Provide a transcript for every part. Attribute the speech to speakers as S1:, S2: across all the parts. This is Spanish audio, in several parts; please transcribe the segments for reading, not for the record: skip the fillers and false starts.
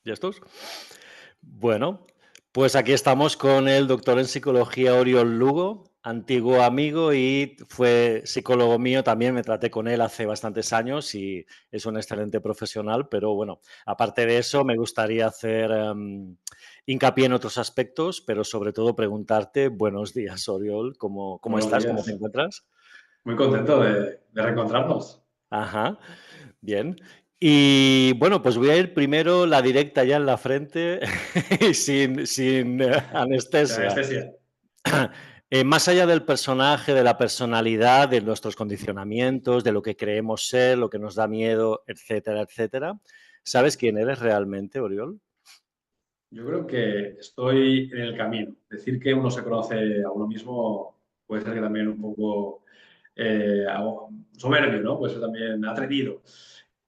S1: ¿Ya estos? Bueno, pues aquí estamos con el doctor en psicología Oriol Lugo, antiguo amigo y fue psicólogo mío también. Me traté con él hace bastantes años y es un excelente profesional, pero bueno, aparte de eso, me gustaría hacer hincapié en otros aspectos, pero sobre todo preguntarte, buenos días, Oriol, ¿cómo
S2: Buenos
S1: estás? ¿Cómo te
S2: días.
S1: encuentras?
S2: Muy contento de reencontrarnos.
S1: Ajá, bien. Y bueno, pues voy a ir primero la directa ya en la frente y sin
S2: Sin
S1: anestesia.
S2: anestesia.
S1: Más allá del personaje, de la personalidad, de nuestros condicionamientos, de lo que creemos ser, lo que nos da miedo, etcétera, etcétera, ¿sabes quién eres realmente, Oriol?
S2: Yo creo que estoy en el camino. Decir que uno se conoce a uno mismo puede ser que también un poco soberbio, ¿no? Puede ser también atrevido.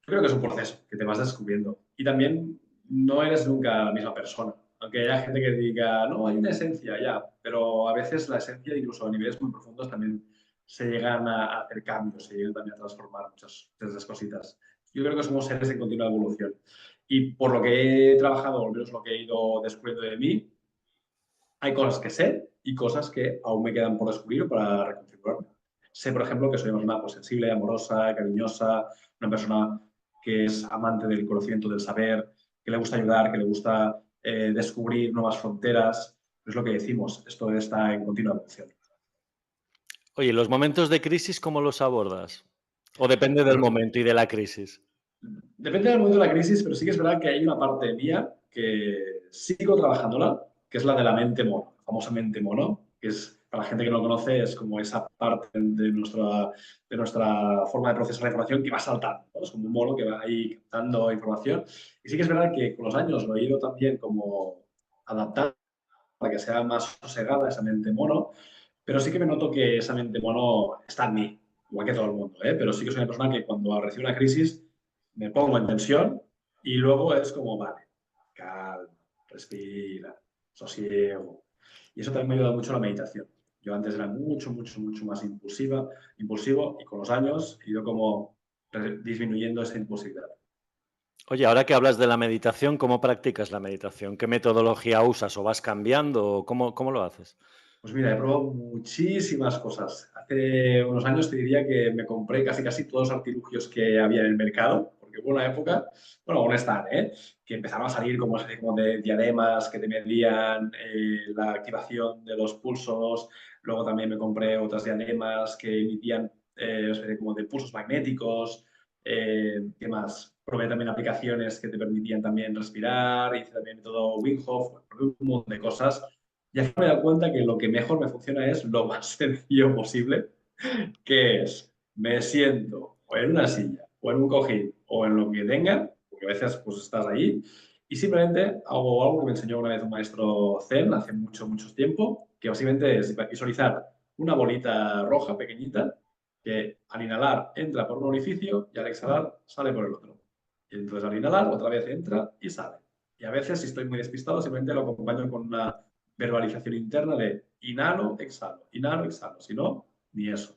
S2: Yo creo que es un proceso que te vas descubriendo. Y también no eres nunca la misma persona. Aunque haya gente que diga, no, hay una esencia, ya. Pero a veces la esencia, incluso a niveles muy profundos, también se llegan a hacer cambios, se llegan también a transformar muchas de esas cositas. Yo creo que somos seres en continua evolución. Y por lo que he trabajado, o al menos lo que he ido descubriendo de mí, hay cosas que sé y cosas que aún me quedan por descubrir o para reconfigurarme. Sé, por ejemplo, que soy una persona pues, sensible, amorosa, cariñosa, una persona que es amante del conocimiento, del saber, que le gusta ayudar, que le gusta descubrir nuevas fronteras. Es lo que decimos, esto está en continua evolución.
S1: Oye, ¿los momentos de crisis cómo los abordas? ¿O depende del
S2: Pues
S1: momento y de la crisis?
S2: depende del momento de la crisis, pero sí que es verdad que hay una parte mía que sigo trabajándola, que es la de la mente mono, la famosa mente mono, que es, para la gente que no lo conoce, es como esa parte de nuestra forma de procesar la información que va saltando, ¿no? Es como un mono que va ahí captando información. Y sí que es verdad que con los años lo he ido también como adaptando para que sea más sosegada esa mente mono, pero sí que me noto que esa mente mono está en mí, igual que todo el mundo, ¿eh? Pero sí que soy una persona que cuando recibe una crisis me pongo en tensión y luego es como, vale, calma, respira, sosiego. Y eso también me ha ayudado mucho la meditación. Yo antes era mucho más impulsivo y con los años he ido como disminuyendo esa impulsividad.
S1: Oye, ahora que hablas de la meditación, ¿cómo practicas la meditación? ¿Qué metodología usas o vas cambiando o cómo lo haces?
S2: Pues mira, he probado muchísimas cosas. Hace unos años te diría que me compré casi todos los artilugios que había en el mercado, porque hubo una época, bueno, aún están, ¿eh? Que empezaron a salir como, como de diademas que te medían la activación de los pulsos. Luego también me compré otras diademas que emitían una especie como de pulsos magnéticos. ¿Qué más? Probé también aplicaciones que te permitían también respirar, hice también todo Wim Hof, bueno, probé un montón de cosas y aquí me he dado cuenta que lo que mejor me funciona es lo más sencillo posible, que es me siento o en una silla, o en un cojín, o en lo que tenga, porque a veces pues estás ahí, y simplemente hago algo que me enseñó una vez un maestro Zen hace mucho tiempo, que básicamente es visualizar una bolita roja pequeñita que al inhalar entra por un orificio y al exhalar sale por el otro. Y entonces al inhalar otra vez entra y sale. Y a veces, si estoy muy despistado, simplemente lo acompaño con una verbalización interna de inhalo, exhalo. Si no, ni eso.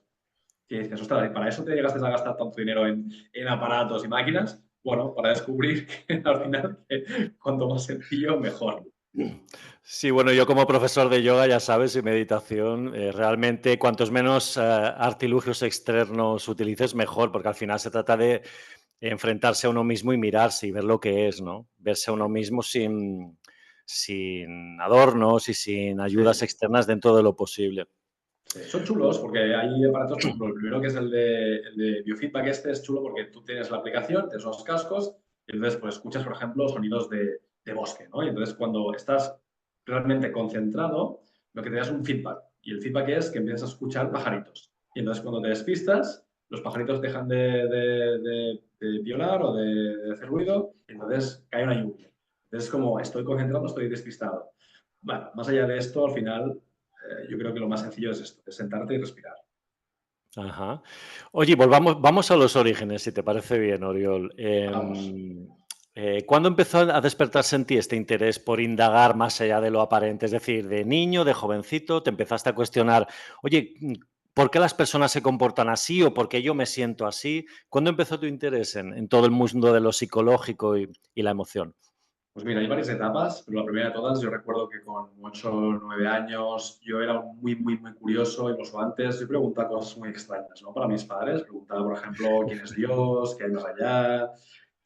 S2: Que dices, ostras, ¿y para eso te llegaste a gastar tanto dinero en aparatos y máquinas? Bueno, para descubrir que al final que cuanto más sencillo, mejor.
S1: Sí, bueno, yo como profesor de yoga, ya sabes, y meditación, realmente cuantos menos artilugios externos utilices, mejor, porque al final se trata de enfrentarse a uno mismo y mirarse y ver lo que es, ¿no? Verse a uno mismo sin adornos y sin ayudas
S2: Sí,
S1: externas dentro de lo posible.
S2: sí. Son chulos porque hay aparatos, por ejemplo, el primero que es el de biofeedback, este es chulo porque tú tienes la aplicación, tienes los cascos y entonces pues escuchas, por ejemplo, sonidos de bosque, ¿no? Y entonces cuando estás realmente concentrado, lo que te da es un feedback. Y el feedback es que empiezas a escuchar pajaritos. Y entonces cuando te despistas, los pajaritos dejan de violar o de hacer ruido y entonces cae una lluvia. Entonces es como estoy concentrado, estoy despistado. Bueno, más allá de esto, al final yo creo que lo más sencillo es esto, es sentarte y respirar.
S1: Ajá. Oye, vamos a los orígenes, si te parece bien, Oriol.
S2: Vamos.
S1: ¿Cuándo empezó a despertarse en ti este interés por indagar más allá de lo aparente? Es decir, de niño, de jovencito, te empezaste a cuestionar, oye, ¿por qué las personas se comportan así o por qué yo me siento así? ¿Cuándo empezó tu interés en todo el mundo de lo psicológico y la emoción?
S2: Pues mira, hay varias etapas, pero la primera de todas, yo recuerdo que con 8 o 9 años yo era muy curioso, incluso antes yo preguntaba cosas muy extrañas, ¿no? Para mis padres, preguntaba, por ejemplo, quién es Dios, qué hay más allá,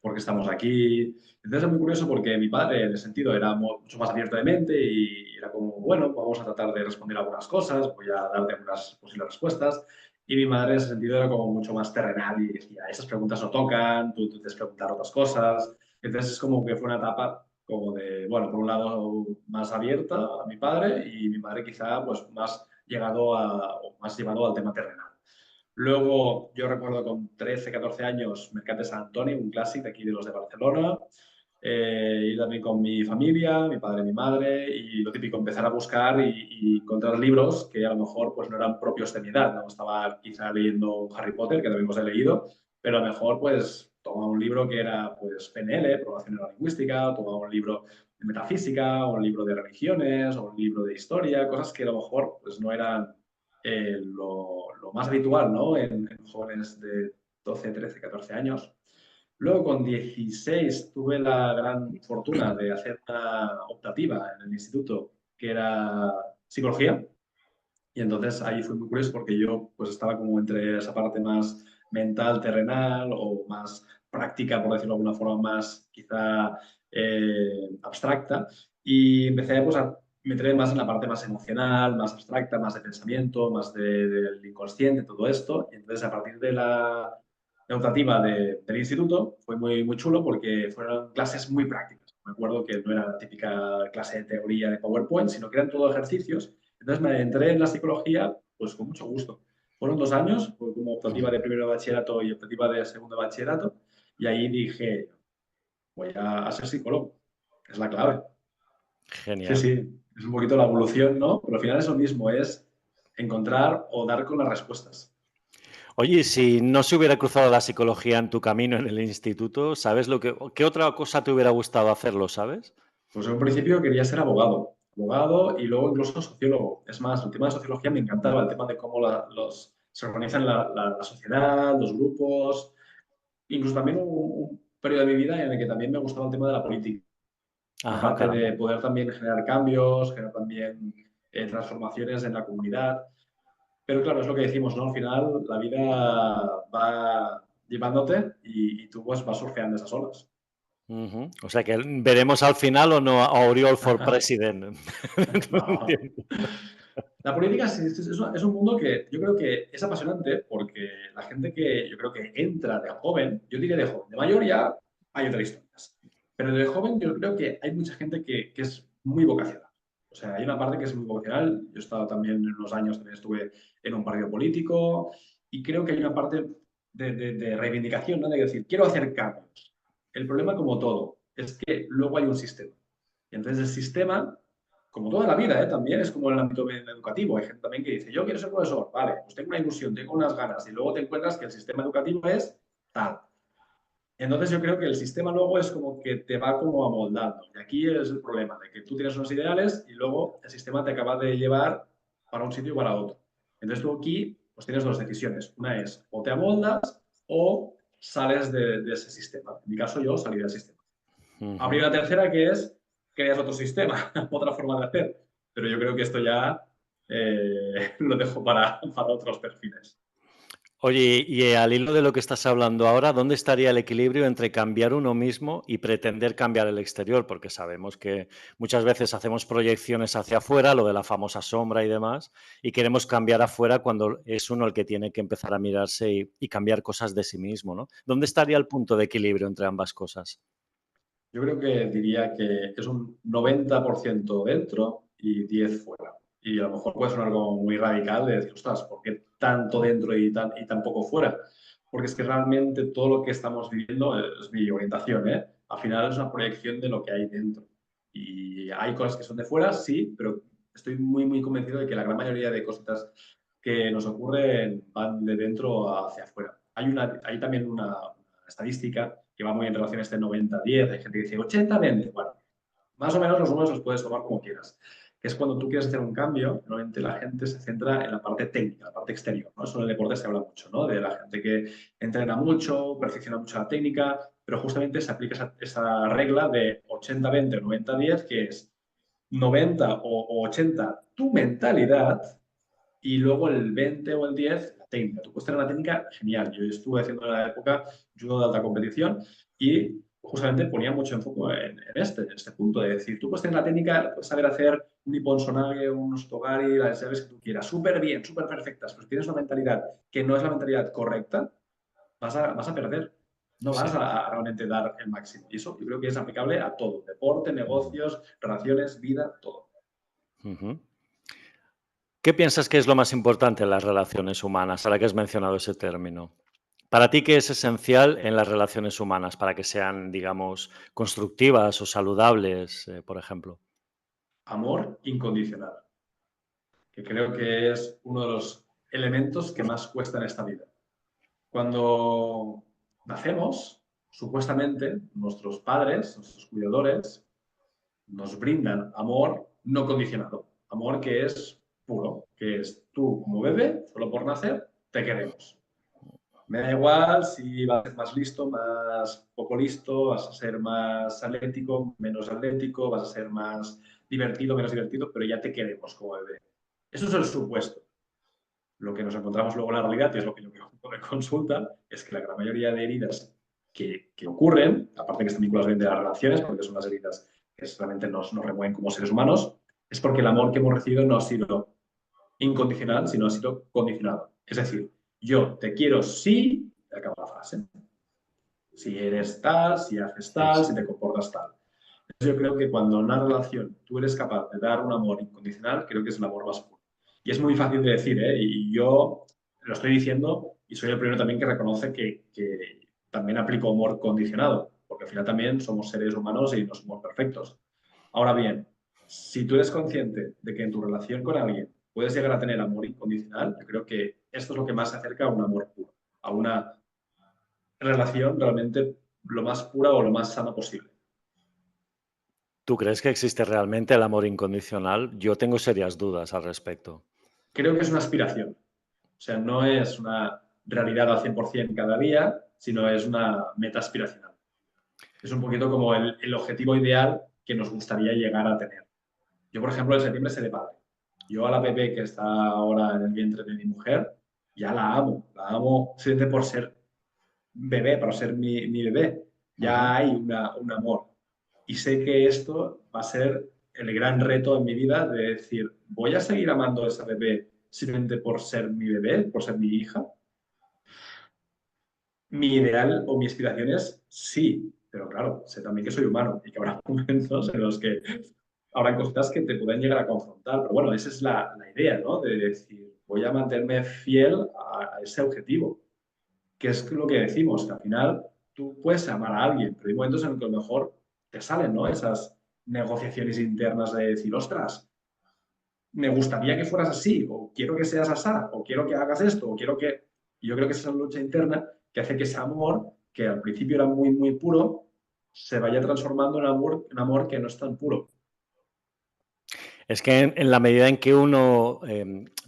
S2: por qué estamos aquí. Entonces es muy curioso porque mi padre, en ese sentido, era mucho más abierto de mente y era como, bueno, vamos a tratar de responder algunas cosas, voy a darte algunas posibles respuestas. Y mi madre, en ese sentido, era como mucho más terrenal y decía, esas preguntas no tocan, tú debes preguntar otras cosas. Entonces es como que fue una etapa como de, bueno, por un lado más abierta a mi padre y mi madre quizá pues más llegado o más llevado al tema terrenal. Luego yo recuerdo con 13, 14 años Mercat de Sant Antoni, un clásico de aquí de los de Barcelona, y también con mi familia, mi padre, mi madre, y lo típico, empezar a buscar y encontrar libros que a lo mejor pues no eran propios de mi edad, ¿no? Estaba quizá leyendo Harry Potter, que también os he leído, pero a lo mejor pues tomaba un libro que era pues PNL, Programación Neurolingüística, tomaba un libro de metafísica, o un libro de religiones, o un libro de historia, cosas que a lo mejor pues no eran lo más habitual, ¿no? En jóvenes de 12, 13, 14 años. Luego, con 16, tuve la gran fortuna de hacer una optativa en el instituto, que era psicología. Y entonces ahí fue muy curioso porque yo pues estaba como entre esa parte más mental, terrenal o más práctica, por decirlo de alguna forma, más quizá abstracta. Y empecé pues a meterme más en la parte más emocional, más abstracta, más de pensamiento, más del inconsciente, todo esto. Y entonces a partir de la optativa del instituto fue muy chulo porque fueron clases muy prácticas. Me acuerdo que no era la típica clase de teoría de PowerPoint, sino que eran todo ejercicios. Entonces me entré en la psicología pues con mucho gusto. Fueron 2 años, fue como optativa de primero de bachillerato y optativa de segundo de bachillerato, y ahí dije, voy a ser psicólogo, es la clave. Sí,
S1: Genial.
S2: sí, es un poquito la evolución, ¿no? Pero al final es lo mismo, es encontrar o dar con las respuestas.
S1: Oye, y si no se hubiera cruzado la psicología en tu camino en el instituto, ¿sabes qué otra cosa te hubiera gustado hacerlo, sabes?
S2: Pues en un principio quería ser abogado y luego incluso sociólogo. Es más, el tema de sociología me encantaba, el tema de cómo se organizan la sociedad, los grupos, incluso también un periodo de mi vida en el que también me gustaba el tema de la política, la
S1: Ajá,
S2: parte de
S1: caramba.
S2: poder también generar cambios, generar también transformaciones en la comunidad. Pero claro, es lo que decimos, ¿no? Al final la vida va llevándote y tú pues vas surfeando esas olas.
S1: Ujú. O sea que veremos al final o no a Oriol for President.
S2: No. La política es un mundo que yo creo que es apasionante porque la gente que yo creo que entra de joven, yo diría de joven, de mayor ya hay otras historias, pero de joven yo creo que hay mucha gente que es muy vocacional. O sea, hay una parte que es muy vocacional. Yo he estado también en unos años, también estuve en un partido político y creo que hay una parte de reivindicación, ¿no? De decir, quiero hacer cambios. El problema, como todo, es que luego hay un sistema. Y entonces el sistema como toda la vida, ¿eh? También es como en el ámbito educativo. Hay gente también que dice, yo quiero ser profesor, vale, pues tengo una ilusión, tengo unas ganas, y luego te encuentras que el sistema educativo es tal. Entonces yo creo que el sistema luego es como que te va como amoldando. Y aquí es el problema, de que tú tienes unos ideales y luego el sistema te acaba de llevar para un sitio y para otro. Entonces tú aquí pues tienes dos decisiones. Una es o te amoldas o sales de ese sistema. En mi caso yo salí del sistema. Habría
S1: Ujú.
S2: la tercera que es creas otro sistema, otra forma de hacer. Pero yo creo que esto ya lo dejo para otros perfiles.
S1: Oye, y al hilo de lo que estás hablando ahora, ¿dónde estaría el equilibrio entre cambiar uno mismo y pretender cambiar el exterior? Porque sabemos que muchas veces hacemos proyecciones hacia afuera, lo de la famosa sombra y demás, y queremos cambiar afuera cuando es uno el que tiene que empezar a mirarse y cambiar cosas de sí mismo, ¿no? ¿Dónde estaría el punto de equilibrio entre ambas cosas?
S2: Yo creo que diría que es un 90% dentro y 10 fuera. Y a lo mejor puede sonar algo muy radical de decir, ostras, ¿por qué tanto dentro y tan poco fuera? Porque es que realmente todo lo que estamos viviendo es mi orientación, ¿eh? Al final es una proyección de lo que hay dentro. Y hay cosas que son de fuera, sí, pero estoy muy convencido de que la gran mayoría de cositas que nos ocurren van de dentro hacia afuera. Hay también una estadística que va muy en relación a este 90-10. Hay gente que dice 80-20. Bueno, más o menos los números los puedes tomar como quieras. Que es cuando tú quieres hacer un cambio, normalmente la gente se centra en la parte técnica, la parte exterior, ¿no? Eso en el deporte se habla mucho, ¿no? De la gente que entrena mucho, perfecciona mucho la técnica, pero justamente se aplica esa regla de 80-20 o 90-10, que es 90 o 80 tu mentalidad y luego el 20 o el 10 la técnica. Tú puedes tener una técnica genial. Yo estuve haciendo en la época judo de alta competición y justamente ponía mucho enfoque en este punto de decir, tú puedes tener la técnica, puedes saber hacer un Ippon-Sonage, un Stogari, las llaves que tú quieras, súper bien, súper perfectas, pero si tienes una mentalidad que no es la mentalidad correcta, vas a perder. No
S1: Sí.
S2: vas a realmente dar el máximo. Y eso yo creo que es aplicable a todo. Deporte, negocios, relaciones, vida, todo.
S1: Ujú. ¿Qué piensas que es lo más importante en las relaciones humanas, ahora que has mencionado ese término? Para ti, ¿qué es esencial en las relaciones humanas para que sean, digamos, constructivas o saludables, por ejemplo?
S2: Amor incondicional, que creo que es uno de los elementos que más cuesta en esta vida. Cuando nacemos, supuestamente, nuestros padres, nuestros cuidadores, nos brindan amor no condicionado, amor que es puro, que es tú como bebé, solo por nacer, te queremos. Me da igual si vas a ser más listo, más poco listo, vas a ser más atlético, menos atlético, vas a ser más divertido, menos divertido, pero ya te queremos como bebé. Eso es el supuesto. Lo que nos encontramos luego en la realidad, y es lo que yo me consulta, es que la gran mayoría de heridas que ocurren, aparte que están vinculadas bien de las relaciones, porque son las heridas que realmente nos remueven como seres humanos, es porque el amor que hemos recibido no ha sido incondicional, sino ha sido condicionado. Es decir, yo te quiero si, te acaba la frase, si eres tal, si haces
S1: Sí,
S2: tal,
S1: sí.
S2: si te comportas tal. Yo creo que cuando en una relación tú eres capaz de dar un amor incondicional, creo que es el amor más puro. Y es muy fácil de decir, ¿eh? Y yo lo estoy diciendo y soy el primero también que reconoce que también aplico amor condicionado, porque al final también somos seres humanos y no somos perfectos. Ahora bien, si tú eres consciente de que en tu relación con alguien puedes llegar a tener amor incondicional, yo creo que esto es lo que más se acerca a un amor puro, a una relación realmente lo más pura o lo más sana posible.
S1: ¿Tú crees que existe realmente el amor incondicional? Yo tengo serias dudas al respecto.
S2: Creo que es una aspiración. O sea, no es una realidad al 100% cada día, sino es una meta aspiracional. Es un poquito como el objetivo ideal que nos gustaría llegar a tener. Yo, por ejemplo, en septiembre seré padre. Yo a la bebé que está ahora en el vientre de mi mujer, ya la amo. La amo simplemente por ser bebé, para ser mi bebé.
S1: Ujú.
S2: Ya hay un amor. Y sé que esto va a ser el gran reto en mi vida de decir, ¿voy a seguir amando a esa bebé simplemente por ser mi bebé, por ser mi hija? Mi ideal o mi aspiración es sí, pero claro, sé también que soy humano y que habrá momentos en los que habrá cosas que te pueden llegar a confrontar. Pero bueno, esa es la idea, ¿no? De decir, voy a mantenerme fiel a ese objetivo, que es lo que decimos, que al final tú puedes amar a alguien, pero hay momentos en los que a lo mejor te salen, ¿no? Esas negociaciones internas de decir, ostras, me gustaría que fueras así, o quiero que seas así, o quiero que hagas esto, o quiero que... Y yo creo que esa es la lucha interna que hace que ese amor, que al principio era muy, muy puro, se vaya transformando en amor que no es tan puro.
S1: Es que en la medida en que uno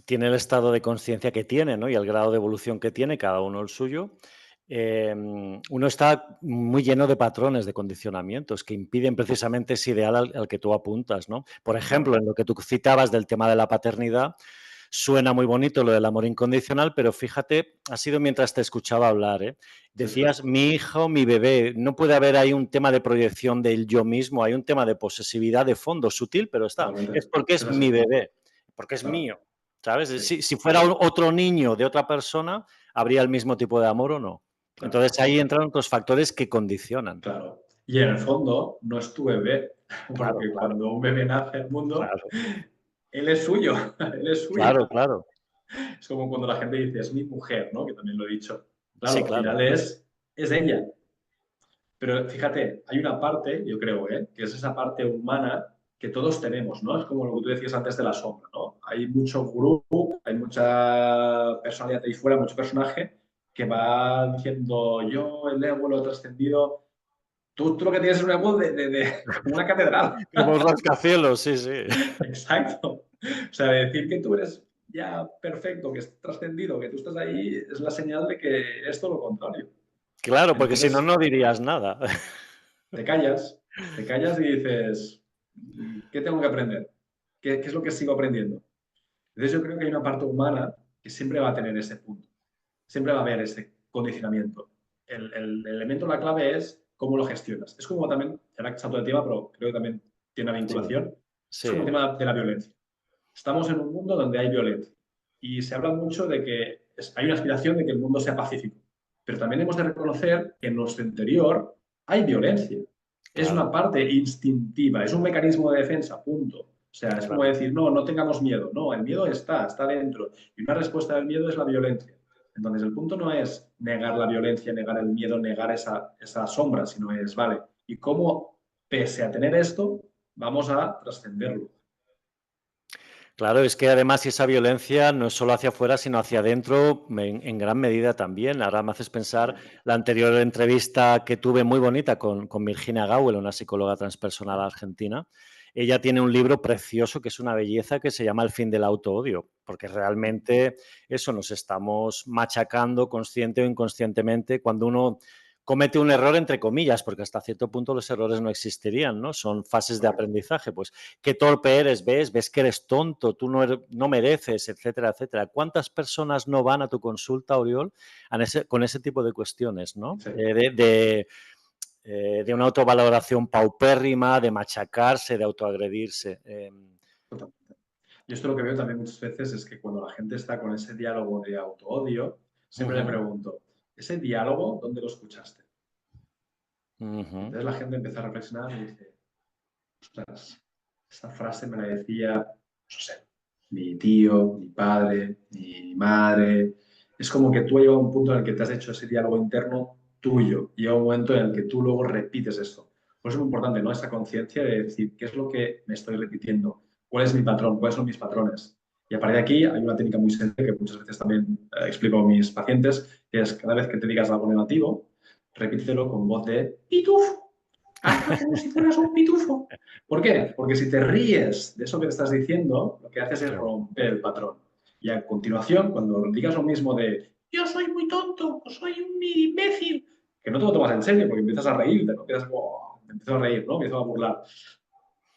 S1: tiene el estado de conciencia que tiene, ¿no? Y el grado de evolución que tiene, cada uno el suyo, uno está muy lleno de patrones, de condicionamientos que impiden precisamente ese ideal al que tú apuntas, ¿no? Por ejemplo,
S2: Claro,
S1: en lo que tú citabas del tema de la paternidad, suena muy bonito lo del amor incondicional, pero fíjate, ha sido mientras te escuchaba hablar, ¿eh?
S2: sí, sí,
S1: Decías mi hijo, mi bebé. No puede haber ahí un tema de proyección del yo mismo, hay un tema de posesividad de fondo, sutil, pero está.
S2: totalmente.
S1: Es porque
S2: Es
S1: es mi
S2: así,
S1: bebé, porque es
S2: claro,
S1: mío, ¿sabes?
S2: sí,
S1: Si fuera otro niño de otra persona, ¿habría el mismo tipo de amor o no?
S2: claro,
S1: Entonces ahí entran otros factores que condicionan.
S2: claro. Y en el fondo no es tu bebé,
S1: Claro,
S2: porque
S1: claro,
S2: cuando un bebé nace al mundo,
S1: claro,
S2: él es suyo, él es
S1: claro,
S2: suya.
S1: claro.
S2: Es como cuando la gente dice, es mi mujer, ¿no? Que también lo he dicho.
S1: Sí,
S2: Claro, al
S1: claro.
S2: final es ella. Pero fíjate, hay una parte, yo creo, que es esa parte humana que todos tenemos, ¿no? Es como lo que tú decías antes de la sombra, ¿no? Hay mucho gurú, hay mucha personalidad ahí fuera, mucho personaje que va diciendo, yo el ego lo he trascendido. Tú lo que tienes es un ego como una catedral.
S1: Como un rascacielos, sí, sí.
S2: Exacto. O sea, decir que tú eres ya perfecto, que es trascendido, que tú estás ahí, es la señal de que es todo lo contrario.
S1: Claro, porque si no,
S2: Entonces,
S1: no dirías nada.
S2: te callas, te callas y dices, ¿qué tengo que aprender? ¿Qué es lo que sigo aprendiendo? Entonces yo creo que hay una parte humana que siempre va a tener ese punto, siempre va a haber ese condicionamiento. El elemento, la clave es cómo lo gestionas. Es como también, ahora que salto de tema, pero creo que también tiene una
S1: Sí,
S2: vinculación, es como el
S1: sí,
S2: tema de la violencia. Estamos en un mundo donde hay violencia y se habla mucho de que hay una aspiración de que el mundo sea pacífico, pero también hemos de reconocer que en nuestro interior hay violencia. Es una
S1: claro,
S2: parte instintiva, es un mecanismo de defensa, punto. O sea, es como
S1: claro.
S2: decir, no, no tengamos miedo. No, el miedo está dentro. Y una respuesta del miedo es la violencia. Entonces, el punto no es negar la violencia, negar el miedo, negar esa sombra, sino es, vale, ¿y cómo, pese a tener esto, vamos a trascenderlo?
S1: Claro, es que además esa violencia no es solo hacia afuera, sino hacia adentro en gran medida también. Ahora me haces pensar la anterior entrevista que tuve muy bonita con Virginia Gowell, una psicóloga transpersonal argentina. Ella tiene un libro precioso que es una belleza que se llama El fin del autoodio, porque realmente eso nos estamos machacando consciente o inconscientemente cuando uno comete un error entre comillas, porque hasta cierto punto los errores no existirían, ¿no? Son fases de
S2: Correcto.
S1: aprendizaje. Pues qué torpe eres, ves que eres tonto, tú no mereces, etcétera, etcétera. ¿Cuántas personas no van a tu consulta, Oriol, con ese tipo de cuestiones, ¿no?
S2: Sí.
S1: De una autovaloración paupérrima, de machacarse, de autoagredirse.
S2: Totalmente. Yo esto lo que veo también muchas veces es que cuando la gente está con ese diálogo de autoodio, siempre le
S1: Ujú,
S2: pregunto, ¿ese diálogo dónde lo escuchaste?
S1: ujú.
S2: Entonces la gente empieza a reflexionar y dice, ostras, esta frase me la decía, no sé, mi tío, mi padre, mi madre. Es como que tú has llegado a un punto en el que te has hecho ese diálogo interno tuyo y llega un momento en el que tú luego repites esto. Por eso es muy importante, ¿no? Esta conciencia de decir, ¿qué es lo que me estoy repitiendo? ¿Cuál es mi patrón? ¿Cuáles son mis patrones? Y a partir de aquí hay una técnica muy sencilla que muchas veces también explico a mis pacientes, que es cada vez que te digas algo negativo, repítelo con voz de pitufo. Hazlo como si fueras un pitufo. ¿Por qué? Porque si te ríes de eso que te estás diciendo, lo que haces es
S1: Sí.
S2: romper el patrón. Y a continuación, cuando digas lo mismo de yo soy muy tonto o soy un imbécil, que no te lo tomas en serio porque empiezas a reírte, ¿no? Empiezas, wow, me empiezo a reír, ¿no? Me empiezo a burlar.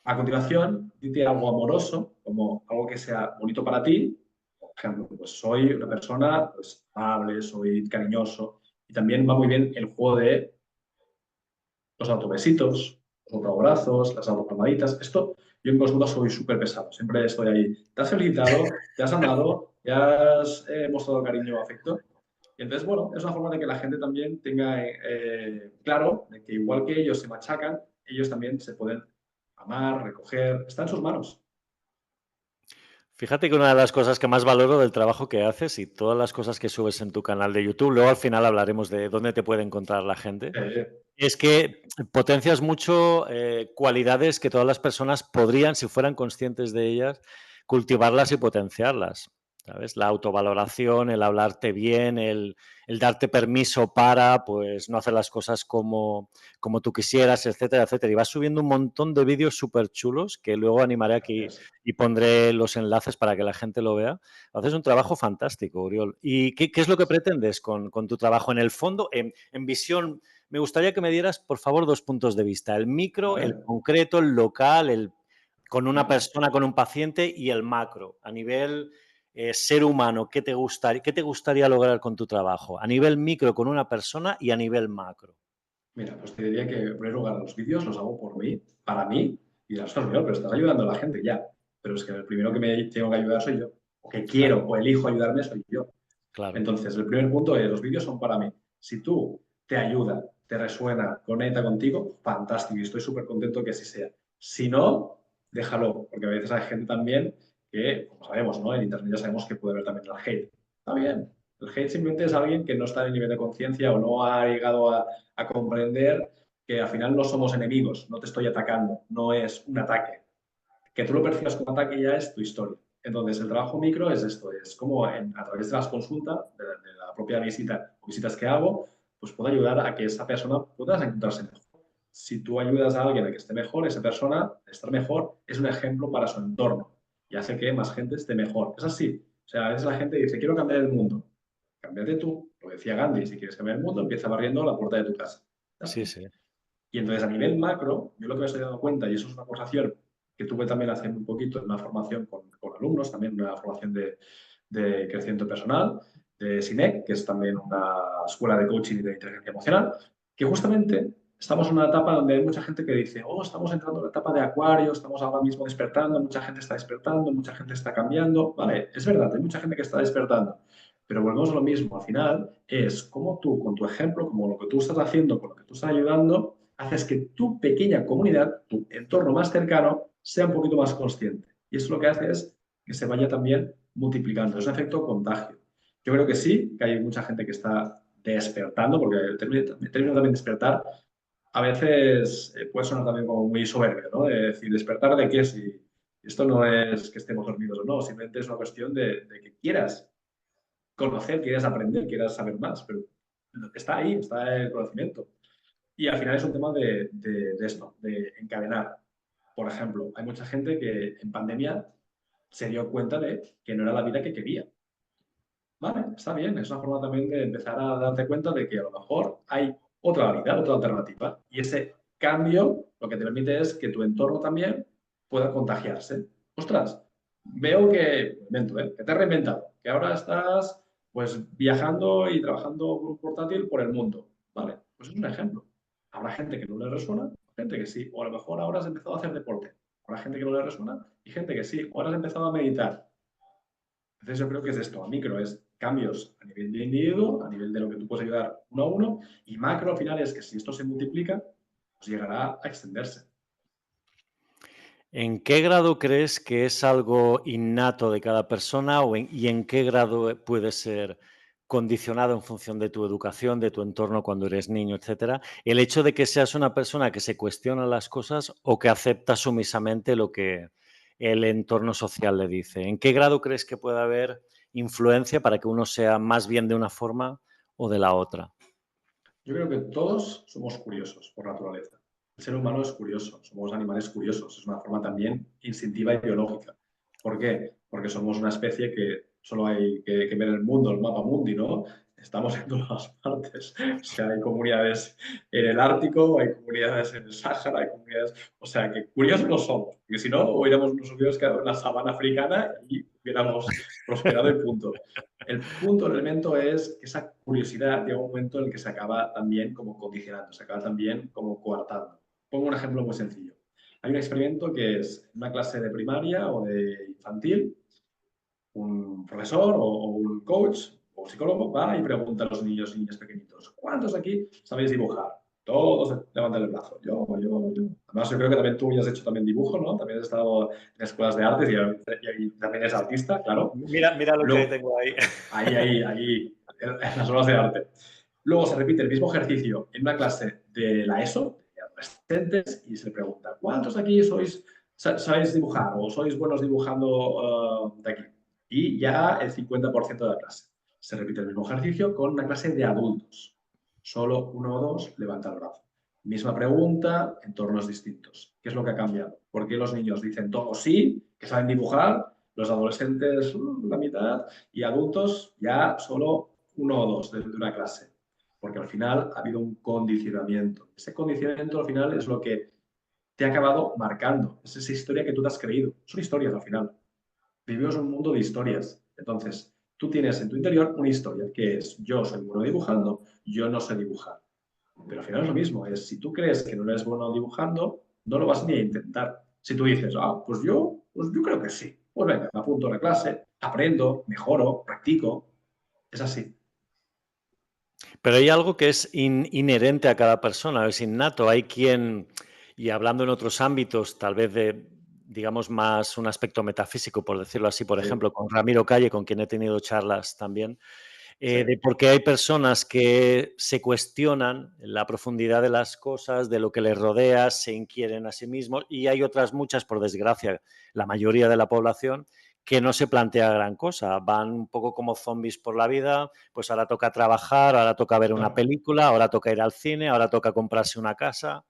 S2: A continuación, dite algo amoroso, como algo que sea bonito para ti. Por ejemplo, pues soy una persona pues, amable, soy cariñoso. Y también va muy bien el juego de los autobesitos, los autoabrazos, las autopalmaditas. Esto, yo en consulta soy súper pesado, siempre estoy ahí. ¿Te has felicitado? ¿Te has amado? ¿Te has mostrado cariño o afecto? Y entonces, bueno, es una forma de que la gente también tenga claro de que igual que ellos se machacan, ellos también se pueden amar, recoger, está en sus manos.
S1: Fíjate que una de las cosas que más valoro del trabajo que haces y todas las cosas que subes en tu canal de YouTube, luego al final hablaremos de dónde te puede encontrar la gente, es que potencias mucho cualidades que todas las personas podrían, si fueran conscientes de ellas, cultivarlas y potenciarlas. ¿Sabes? La autovaloración, el hablarte bien, el darte permiso para pues, no hacer las cosas como tú quisieras, etcétera, etcétera. Y vas subiendo un montón de vídeos súper chulos que luego animaré aquí
S2: Gracias.
S1: y pondré los enlaces para que la gente lo vea. Haces un trabajo fantástico, Oriol. ¿Y qué es lo que pretendes con tu trabajo? En el fondo, en visión, me gustaría que me dieras, por favor, dos puntos de vista. El micro, el
S2: ¿Vale?
S1: concreto, el local, con una
S2: ¿Vale?
S1: persona, con un paciente y el macro. A nivel ser humano, qué te gustaría lograr con tu trabajo? A nivel micro, con una persona y a nivel macro.
S2: Mira, pues te diría que en primer lugar los vídeos los hago por mí, para mí, y las cosas pero estás ayudando a la gente ya. Pero es que el primero que me tengo que ayudar soy yo, o que quiero
S1: Claro,
S2: o elijo ayudarme soy yo.
S1: claro.
S2: Entonces, el primer punto es, los vídeos son para mí. Si tú te ayuda, te resuena, conecta contigo, fantástico, y estoy súper contento que así sea. Si no, déjalo, porque a veces hay gente también que, como sabemos, ¿no? En Internet ya sabemos que puede haber también el hate. Está bien. El hate simplemente es alguien que no está en el nivel de conciencia o no ha llegado a comprender que al final no somos enemigos, no te estoy atacando, no es un ataque. Que tú lo percibas como ataque ya es tu historia. Entonces, el trabajo micro es esto, es como a través de las consultas, de la propia visita o visitas que hago, pues puedo ayudar a que esa persona pueda encontrarse mejor. Si tú ayudas a alguien a que esté mejor, esa persona, estar mejor, es un ejemplo para su entorno y hace que más gente esté mejor. Es así. O sea, a veces la gente dice, quiero cambiar el mundo. Cámbiate tú, Lo decía Gandhi, si quieres cambiar el mundo, empieza barriendo la puerta de tu casa. Ya está.
S1: Sí, sí.
S2: Y entonces a nivel macro, yo lo que me estoy dando cuenta, y eso es una conversación que tuve también hace muy poquito en una formación con alumnos, también una formación de crecimiento personal, de SINEC, que es también una escuela de coaching y de inteligencia emocional, que justamente estamos en una etapa donde hay mucha gente que dice, oh, estamos entrando en la etapa de acuario, estamos ahora mismo despertando, mucha gente está despertando, mucha gente está cambiando. Vale, es verdad, hay mucha gente que está despertando, pero volvemos a lo mismo. Al final es como tú, con tu ejemplo, como lo que tú estás haciendo, con lo que tú estás ayudando, haces que tu pequeña comunidad, tu entorno más cercano, sea un poquito más consciente. Y eso lo que hace es que se vaya también multiplicando. Es un efecto contagio. Yo creo que sí, que hay mucha gente que está despertando, porque el término también despertar a veces puede sonar también como muy soberbio, ¿no? De decir, ¿despertar de qué? Si esto no es que estemos dormidos o no, simplemente es una cuestión de que quieras conocer, quieras aprender, quieras saber más, pero está ahí, está el conocimiento. Y al final es un tema de esto, de encadenar. Por ejemplo, hay mucha gente que en pandemia se dio cuenta de que no era la vida que quería. Vale, está bien, es una forma también de empezar a darte cuenta de que a lo mejor hay otra vida, otra alternativa. Y ese cambio lo que te permite es que tu entorno también pueda contagiarse. Ostras, veo que, invento, que te has reinventado, que ahora estás pues viajando y trabajando con un portátil por el mundo. Vale, pues es un ejemplo. Habrá gente que no le resuena, gente que sí, o a lo mejor ahora has empezado a hacer deporte. Habrá gente que no le resuena y gente que sí, o ahora has empezado a meditar. Entonces yo creo que es esto, a micro es cambios a nivel de individuo, a nivel de lo que tú puedes ayudar uno a uno, y macro al final es que si esto se multiplica, pues llegará a extenderse.
S1: ¿En qué grado crees que es algo innato de cada persona y en qué grado puede ser condicionado en función de tu educación, de tu entorno cuando eres niño, etcétera? El hecho de que seas una persona que se cuestiona las cosas o que acepta sumisamente lo que el entorno social le dice. ¿En qué grado crees que puede haber influencia para que uno sea más bien de una forma o de la otra?
S2: Yo creo que todos somos curiosos por naturaleza. El ser humano es curioso, somos animales curiosos, es una forma también instintiva y biológica. ¿Por qué? Porque somos una especie que solo hay que ver el mundo, el mapa mundi, ¿no? Estamos en todas partes. O sea, hay comunidades en el Ártico, hay comunidades en el Sáhara, hay comunidades... O sea, que curiosos no somos, porque si no, hubiéramos quedado en la sabana africana y hubiéramos prosperado y punto. El punto, el elemento es que esa curiosidad llega un momento en el que se acaba también como condicionando, se acaba también como coartando. Pongo un ejemplo muy sencillo. Hay un experimento que es en una clase de primaria o de infantil, un profesor o un coach o psicólogo va y pregunta a los niños y niñas pequeñitos, ¿cuántos de aquí sabéis dibujar? Todos levantan el brazo. Yo. Además, yo creo que también tú ya has hecho también dibujo, ¿no? También has estado en escuelas de artes y también eres artista, claro.
S1: Mira lo que
S2: Luego,
S1: tengo ahí.
S2: ahí, en las obras de arte. Luego se repite el mismo ejercicio en una clase de la ESO, de adolescentes, y se le pregunta, ¿cuántos de aquí sabéis dibujar o sois buenos dibujando de aquí? Y ya el 50% de la clase. Se repite el mismo ejercicio con una clase de adultos. Solo uno o dos levanta el brazo. Misma pregunta, entornos distintos. ¿Qué es lo que ha cambiado? ¿Por qué los niños dicen todos sí, que saben dibujar, los adolescentes la mitad y adultos ya solo uno o dos de una clase? Porque al final ha habido un condicionamiento. Ese condicionamiento al final es lo que te ha acabado marcando. Es esa historia que tú te has creído. Son historias al final. Vivimos un mundo de historias. Entonces, tú tienes en tu interior una historia que es yo soy bueno dibujando, yo no sé dibujar. Pero al final es lo mismo. Es si tú crees que no eres bueno dibujando, no lo vas ni a intentar. Si tú dices, pues yo creo que sí. Pues venga, me apunto a la clase, aprendo, mejoro, practico. Es así.
S1: Pero hay algo que es inherente a cada persona, es innato. Hay quien, y hablando en otros ámbitos, tal vez de, digamos, más un aspecto metafísico, por decirlo así, por
S2: Sí,
S1: ejemplo, con Ramiro Calle, con quien he tenido charlas también,
S2: sí.
S1: de por qué hay personas que se cuestionan la profundidad de las cosas, de lo que les rodea, se inquieren a sí mismos, y hay otras muchas, por desgracia, la mayoría de la población, que no se plantea gran cosa. Van un poco como zombies por la vida, pues ahora toca trabajar, ahora toca ver una
S2: Claro.
S1: película, ahora toca ir al cine, ahora toca comprarse una casa.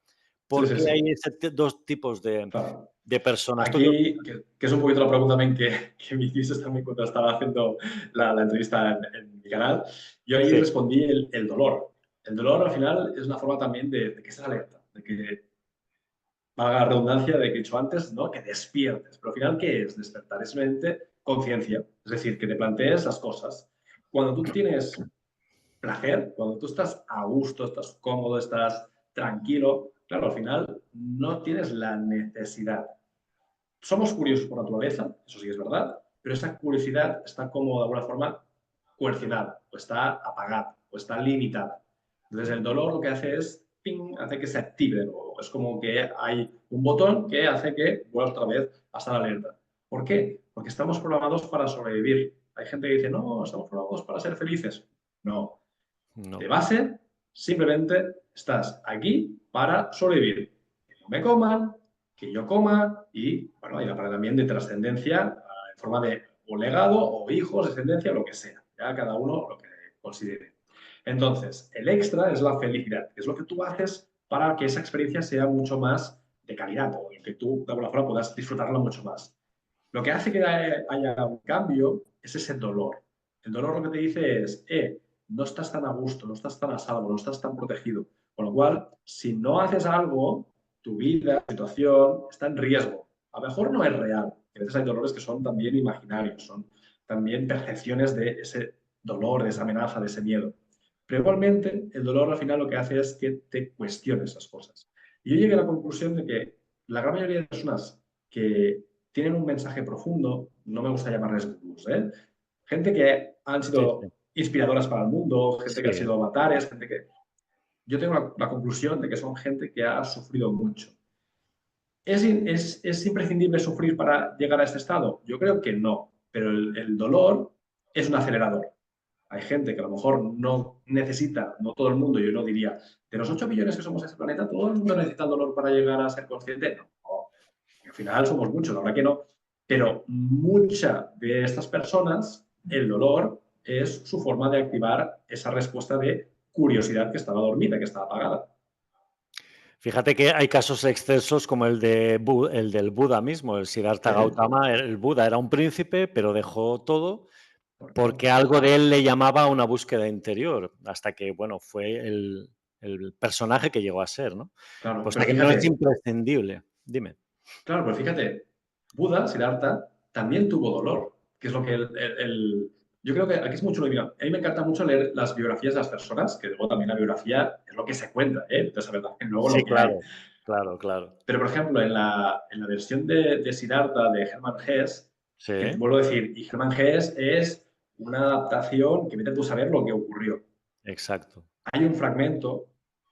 S2: Sí,
S1: por
S2: sí,
S1: qué
S2: sí.
S1: hay dos tipos
S2: Claro.
S1: de personas. ¿Tú qué
S2: Aquí,
S1: opinas?
S2: que es un poquito la pregunta también que me hiciste también cuando estaba haciendo la entrevista en mi canal, yo ahí
S1: Sí,
S2: respondí el dolor. El dolor al final es una forma también de que estés alerta, de que, valga la redundancia de que he dicho antes, ¿no? Que despiertes. Pero al final, ¿qué es despertar? Es simplemente conciencia, es decir, que te plantees las cosas. Cuando tú tienes placer, cuando tú estás a gusto, estás cómodo, estás tranquilo, claro, al final no tienes la necesidad. Somos curiosos por naturaleza, eso sí es verdad, pero esa curiosidad está como de alguna forma coercionada, o está apagada, o está limitada. Entonces el dolor lo que hace es, ping, hace que se active de nuevo. Es como que hay un botón que hace que vuelva otra vez a estar alerta. ¿Por qué? Porque estamos programados para sobrevivir. Hay gente que dice, no, estamos programados para ser felices. No, de
S1: no.
S2: base, simplemente estás aquí para sobrevivir. Que no me coman, que yo coma y, bueno, hay la parte también de trascendencia en forma de o legado o hijos, descendencia, lo que sea. Ya cada uno lo que considere. Entonces, el extra es la felicidad, que es lo que tú haces para que esa experiencia sea mucho más de calidad o que tú de alguna forma puedas disfrutarla mucho más. Lo que hace que haya un cambio es ese dolor. El dolor lo que te dice es, no estás tan a gusto, no estás tan a salvo, no estás tan protegido. Con lo cual, si no haces algo, tu vida, tu situación está en riesgo. A lo mejor no es real. A veces hay dolores que son también imaginarios, son también percepciones de ese dolor, de esa amenaza, de ese miedo. Pero igualmente, el dolor al final lo que hace es que te cuestiones esas cosas. Y yo llegué a la conclusión de que la gran mayoría de personas que tienen un mensaje profundo, no me gusta llamarles gurús, ¿eh? Gente que han
S1: Sí, sí.
S2: sido inspiradoras para el mundo, gente que ha
S1: Sí,
S2: sido avatares, gente que... Yo tengo la conclusión de que son gente que ha sufrido mucho. ¿Es imprescindible sufrir para llegar a este estado? Yo creo que no, pero el dolor es un acelerador. Hay gente que a lo mejor no necesita, no todo el mundo, yo no diría, de los 8 billones que somos en este planeta, ¿todo el mundo necesita el dolor para llegar a ser consciente? No, al final somos muchos, la verdad que no. Pero mucha de estas personas, el dolor es su forma de activar esa respuesta de curiosidad que estaba dormida, que estaba apagada.
S1: fíjate que hay casos excesos como el del Buda mismo, el Siddhartha Gautama, el Buda era un príncipe, pero dejó todo porque
S2: Correcto.
S1: algo de él le llamaba a una búsqueda interior, hasta que, bueno, fue el personaje que llegó a ser, ¿no?
S2: Claro,
S1: Pues
S2: pero
S1: que no es
S2: fíjate,
S1: imprescindible. Dime.
S2: claro, pero fíjate, Buda, Siddhartha, también tuvo dolor, que es lo que yo creo que aquí es mucho lo que a mí me encanta mucho leer las biografías de las personas, que luego también la biografía es lo que se cuenta, ¿eh? Entonces, la verdad que luego lo
S1: Sí,
S2: que hay.
S1: claro, claro, claro.
S2: Pero, por ejemplo, en la versión de Siddhartha de Hermann Hesse,
S1: Sí,
S2: que vuelvo a decir, y Hermann Hesse es una adaptación que vete tú a saber lo que ocurrió.
S1: exacto.
S2: Hay un fragmento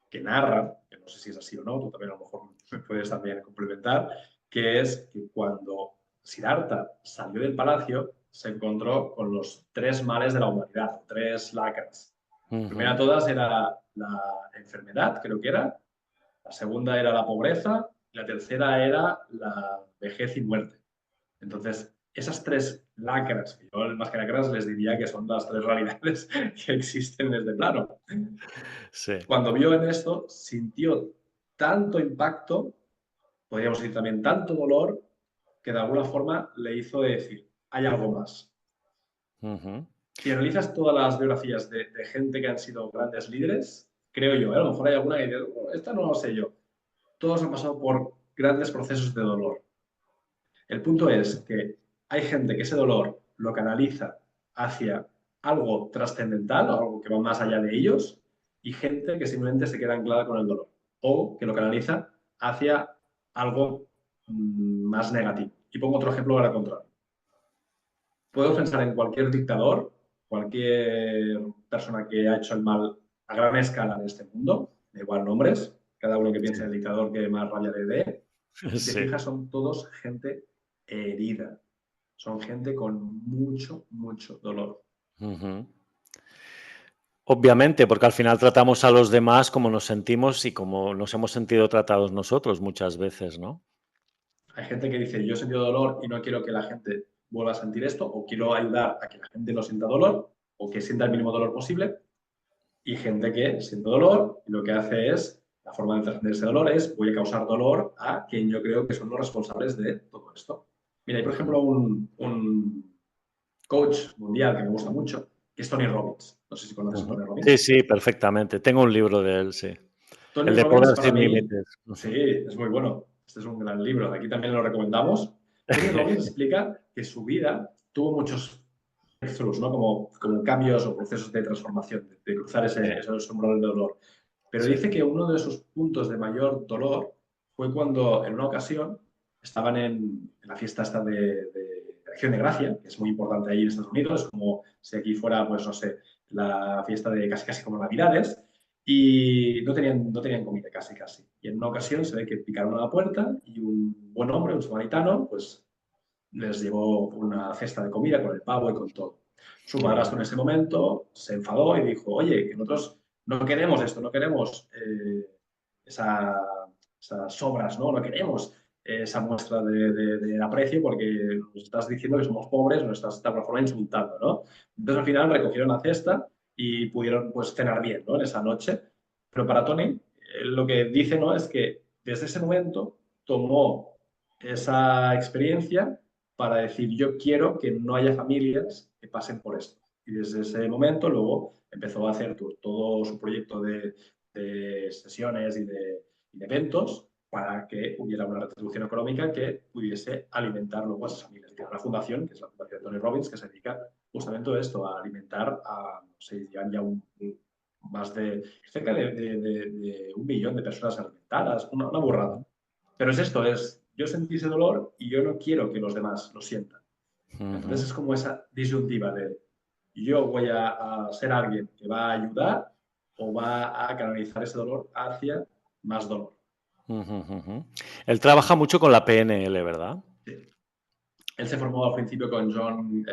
S2: que narra, que no sé si es así o no, tú también a lo mejor me puedes también complementar, que es que cuando Siddhartha salió del palacio, se encontró con los 3 males de la humanidad, 3 lacras. La primera de
S1: Ujú.
S2: todas era la enfermedad, creo que era, la segunda era la pobreza y la tercera era la vejez y muerte. Entonces, esas 3 lacras, que yo más que lacras les diría que son las 3 realidades que existen en este plano.
S1: Sí.
S2: Cuando vio en esto, sintió tanto impacto, podríamos decir también tanto dolor, que de alguna forma le hizo decir, hay algo más.
S1: Ujú.
S2: Si analizas todas las biografías de gente que han sido grandes líderes, creo yo, a lo mejor hay alguna que dice, esta no lo sé yo, todos han pasado por grandes procesos de dolor. El punto es que hay gente que ese dolor lo canaliza hacia algo trascendental o algo que va más allá de ellos y gente que simplemente se queda anclada con el dolor o que lo canaliza hacia algo más negativo. Y pongo otro ejemplo ahora contrario. Puedo pensar en cualquier dictador, cualquier persona que ha hecho el mal a gran escala en este mundo, da igual nombres, cada uno que piense
S1: Sí,
S2: en el dictador que más rabia le dé, si te
S1: sí.
S2: fijas son todos gente herida, son gente con mucho, mucho dolor.
S1: Ujú. Obviamente, porque al final tratamos a los demás como nos sentimos y como nos hemos sentido tratados nosotros muchas veces, ¿no?
S2: Hay gente que dice, yo he sentido dolor y no quiero que la gente vuelva a sentir esto, o quiero ayudar a que la gente no sienta dolor, o que sienta el mínimo dolor posible, y gente que siente dolor y lo que hace es La forma de trascender ese dolor es voy a causar dolor a quien yo creo que son los responsables de todo esto. Mira, hay por ejemplo un coach mundial que me gusta mucho, que es Tony Robbins. No sé si conoces a Tony
S1: Sí,
S2: Robbins.
S1: sí, perfectamente. Tengo un libro de él, sí.
S2: Tony
S1: El de
S2: Robbins
S1: Poder
S2: para
S1: sin
S2: mí,
S1: límites.
S2: sí, es muy bueno. Este es un gran libro. Aquí también lo recomendamos. Tony Robbins explica que su vida tuvo muchos breakthroughs, ¿no? Como cambios o procesos de transformación, de cruzar ese umbral de dolor. Pero
S1: Sí,
S2: dice que uno de sus puntos de mayor dolor fue cuando en una ocasión estaban en la fiesta esta de Acción de Gracia, que es muy importante ahí en Estados Unidos, como si aquí fuera, pues no sé, la fiesta de casi casi como Navidades, y no tenían comida casi casi. Y en una ocasión se ve que picaron a la puerta y un buen hombre, un samaritano, pues les llevó una cesta de comida con el pavo y con todo. Su
S1: qué
S2: madrastro
S1: bien.
S2: en ese momento se enfadó y dijo, oye, que nosotros no queremos esto, no queremos esa, esas sobras, ¿no? No queremos esa muestra de aprecio porque nos estás diciendo que somos pobres, nos estás de alguna forma insultando, ¿no? Entonces al final recogieron la cesta y pudieron pues cenar bien, ¿no? En esa noche. Pero para Tony, lo que dice, ¿no? Es que desde ese momento tomó esa experiencia para decir, yo quiero que no haya familias que pasen por esto. Y desde ese momento luego empezó a hacer todo su proyecto de sesiones y de eventos para que hubiera una retribución económica que pudiese alimentar luego a esas familias. Tiene una fundación, que es la Fundación de Tony Robbins, que se dedica justamente a esto, a alimentar a, no sé, ya más de cerca de 1 millón de personas alimentadas, una burrada. Pero es esto, yo sentí ese dolor y yo no quiero que los demás lo sientan. Entonces es como esa disyuntiva de yo voy a ser alguien que va a ayudar o va a canalizar ese dolor hacia más dolor.
S1: Él trabaja mucho con la PNL, ¿verdad?
S2: Sí. Él se formó al principio con John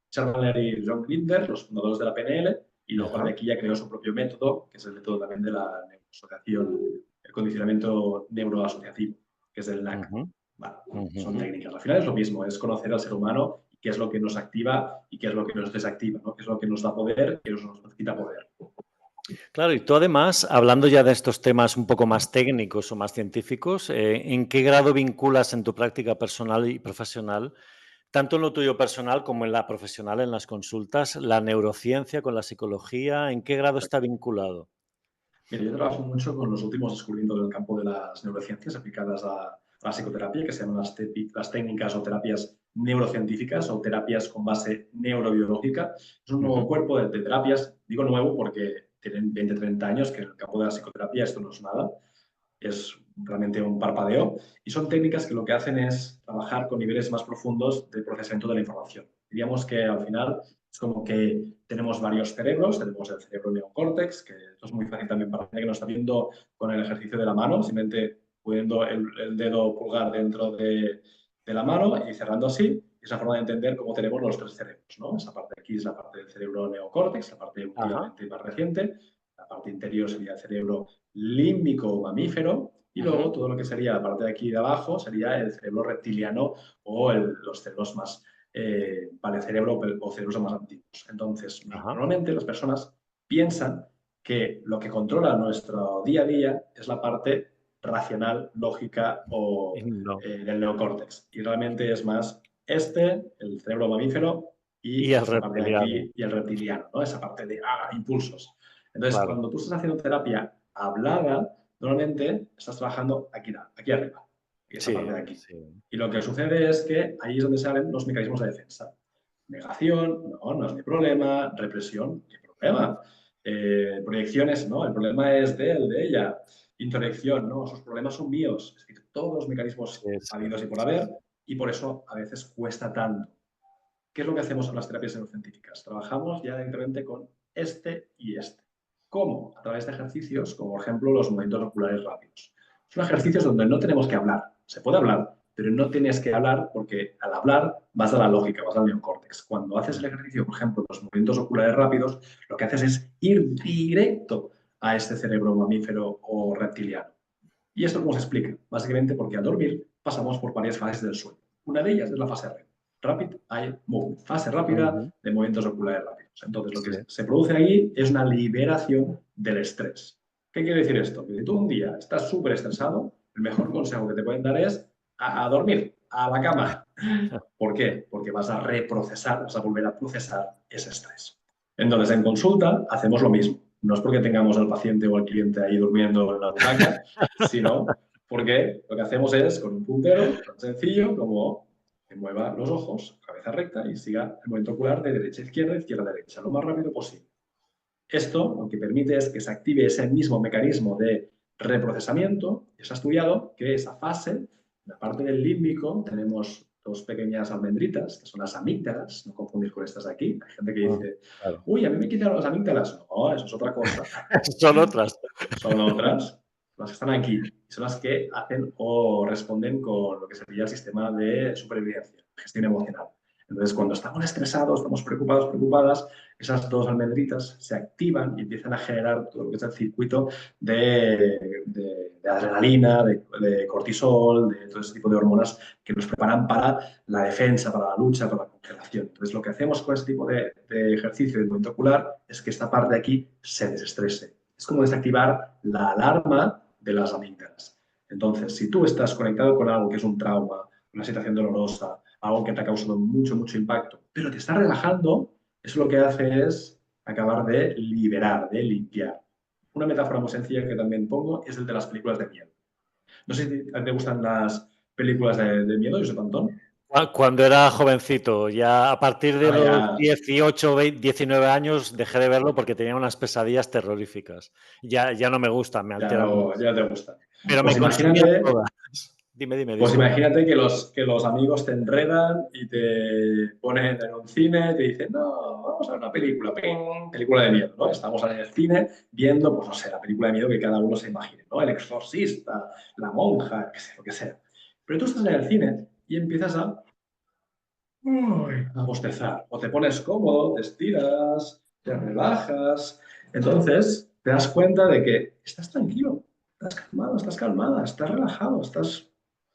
S2: Chandler y John Grinder, los fundadores de la PNL, y luego para
S1: Ajá.
S2: de aquí ya creó su propio método, que es el método también de la neuroasociación, el condicionamiento neuroasociativo, que es el NAC.
S1: Ujú,
S2: Vale, son
S1: ujú.
S2: técnicas. Al final es lo mismo, es conocer al ser humano y qué es lo que nos activa y qué es lo que nos desactiva, ¿no? Qué es lo que nos da poder y qué nos quita poder.
S1: Claro, y tú además, hablando ya de estos temas un poco más técnicos o más científicos, ¿en qué grado vinculas en tu práctica personal y profesional, tanto en lo tuyo personal como en la profesional, en las consultas, la neurociencia con la psicología? ¿En qué grado está vinculado?
S2: Mira, yo trabajo mucho con los últimos descubrimientos del campo de las neurociencias aplicadas a la psicoterapia, que se llaman las técnicas o terapias neurocientíficas o terapias con base neurobiológica. Es un nuevo
S1: Ujú.
S2: cuerpo de terapias, digo nuevo porque tienen 20, 30 años, que en el campo de la psicoterapia esto no es nada, es realmente un parpadeo, y son técnicas que lo que hacen es trabajar con niveles más profundos de procesamiento de la información. Diríamos que al final es como que tenemos varios cerebros, tenemos el cerebro neocórtex, que esto es muy fácil también para la gente que nos está viendo con el ejercicio de la mano, simplemente poniendo el dedo pulgar dentro de la mano y cerrando así. Es una forma de entender cómo tenemos los tres cerebros, ¿no? Esa parte de aquí es la parte del cerebro neocórtex, la parte
S1: Ajá.
S2: últimamente más reciente. La parte interior sería el cerebro límbico mamífero y luego
S1: Ujú.
S2: todo lo que sería la parte de aquí de abajo sería el cerebro reptiliano o los cerebros más para cerebro o cerebros más antiguos. Entonces,
S1: Ajá.
S2: normalmente las personas piensan que lo que controla nuestro día a día es la parte racional, lógica o
S1: No.
S2: del neocórtex. Y realmente es más el cerebro mamífero
S1: Y
S2: y
S1: el
S2: esta parte de
S1: reptiliano,
S2: aquí y el reptiliano, ¿no? Esa parte de impulsos. Entonces,
S1: claro.
S2: cuando tú estás haciendo terapia hablada, normalmente estás trabajando aquí arriba, y esa parte
S1: Sí,
S2: de aquí.
S1: sí.
S2: Y lo que sucede es que ahí es donde salen los mecanismos de defensa. Negación, no, no es mi problema. Represión, ¿qué problema? Proyecciones, no, el problema es de él, de ella. Introyección, no, sus problemas son míos. Es decir, todos los
S1: Sí,
S2: mecanismos
S1: sí.
S2: habidos y por haber, y por eso a veces cuesta tanto. ¿Qué es lo que hacemos en las terapias neurocientíficas? Trabajamos ya directamente con este y este. ¿Cómo? A través de ejercicios como, por ejemplo, los movimientos oculares rápidos. Son ejercicios donde no tenemos que hablar. Se puede hablar, pero no tienes que hablar porque al hablar vas a la lógica, vas al neocórtex. Cuando haces el ejercicio, por ejemplo, los movimientos oculares rápidos, lo que haces es ir directo a este cerebro mamífero o reptiliano. ¿Y esto cómo se explica? Básicamente porque al dormir pasamos por varias fases del sueño. Una de ellas es la fase REM, Rapid Eye Movement, fase rápida
S1: Ujú.
S2: de movimientos oculares rápidos. Entonces, lo
S1: Sí.
S2: que se produce ahí es una liberación del estrés. ¿Qué quiere decir esto? Que si tú un día estás súper estresado, el mejor consejo que te pueden dar es a dormir, a la cama. ¿Por qué? Porque vas a reprocesar, vas a volver a procesar ese estrés. Entonces, en consulta hacemos lo mismo. No es porque tengamos al paciente o al cliente ahí durmiendo en la butaca, sino porque lo que hacemos es, con un puntero tan sencillo como que mueva los ojos, cabeza recta y siga el movimiento ocular de derecha a izquierda, izquierda a derecha, lo más rápido posible. Esto lo que permite es que se active ese mismo mecanismo de reprocesamiento. Y se ha estudiado que esa fase, en la parte del límbico, tenemos dos pequeñas almendritas, que son las amígdalas, no confundir con estas de aquí. Hay gente que dice,
S1: Claro.
S2: uy, a mí me quitaron las amígdalas. No, eso es otra cosa.
S1: Son otras.
S2: Son otras, las que están aquí. Son las que hacen o responden con lo que sería el sistema de supervivencia, gestión emocional. Entonces, cuando estamos estresados, estamos preocupados, preocupadas, esas dos almendritas se activan y empiezan a generar todo lo que es el circuito de adrenalina, de cortisol, de todo ese tipo de hormonas que nos preparan para la defensa, para la lucha, para la congelación. Entonces, lo que hacemos con este tipo de ejercicio de movimiento ocular es que esta parte de aquí se desestrese. Es como desactivar la alarma de las amígdalas. Entonces, si tú estás conectado con algo que es un trauma, una situación dolorosa, algo que te ha causado mucho, mucho impacto, pero te está relajando, eso lo que hace es acabar de liberar, de limpiar. Una metáfora muy sencilla que también pongo es el de las películas de miedo. No sé si te gustan las películas de miedo, Josep Antón.
S1: Cuando era jovencito, ya a partir de
S2: Ah,
S1: los
S2: ya,
S1: 18, 20, 19 años dejé de verlo porque tenía unas pesadillas terroríficas. Ya no me gustan, me
S2: ya,
S1: alteran mucho.
S2: ya te gusta.
S1: Pero me
S2: Pues
S1: consumían
S2: imagínate
S1: todas. Dime,
S2: Pues
S1: disculpa.
S2: imagínate que los amigos te enredan y te ponen en un cine, te dicen, no, vamos a ver una película, ¡ping! Película de miedo, ¿no? Estamos en el cine viendo, pues no sé, la película de miedo que cada uno se imagine, ¿no? El exorcista, la monja, qué sé, lo que sea. Pero tú estás en el cine y empiezas a bostezar, o te pones cómodo, te estiras, te relajas. Entonces, te das cuenta de que estás tranquilo, estás calmado, estás calmada, estás relajado, estás,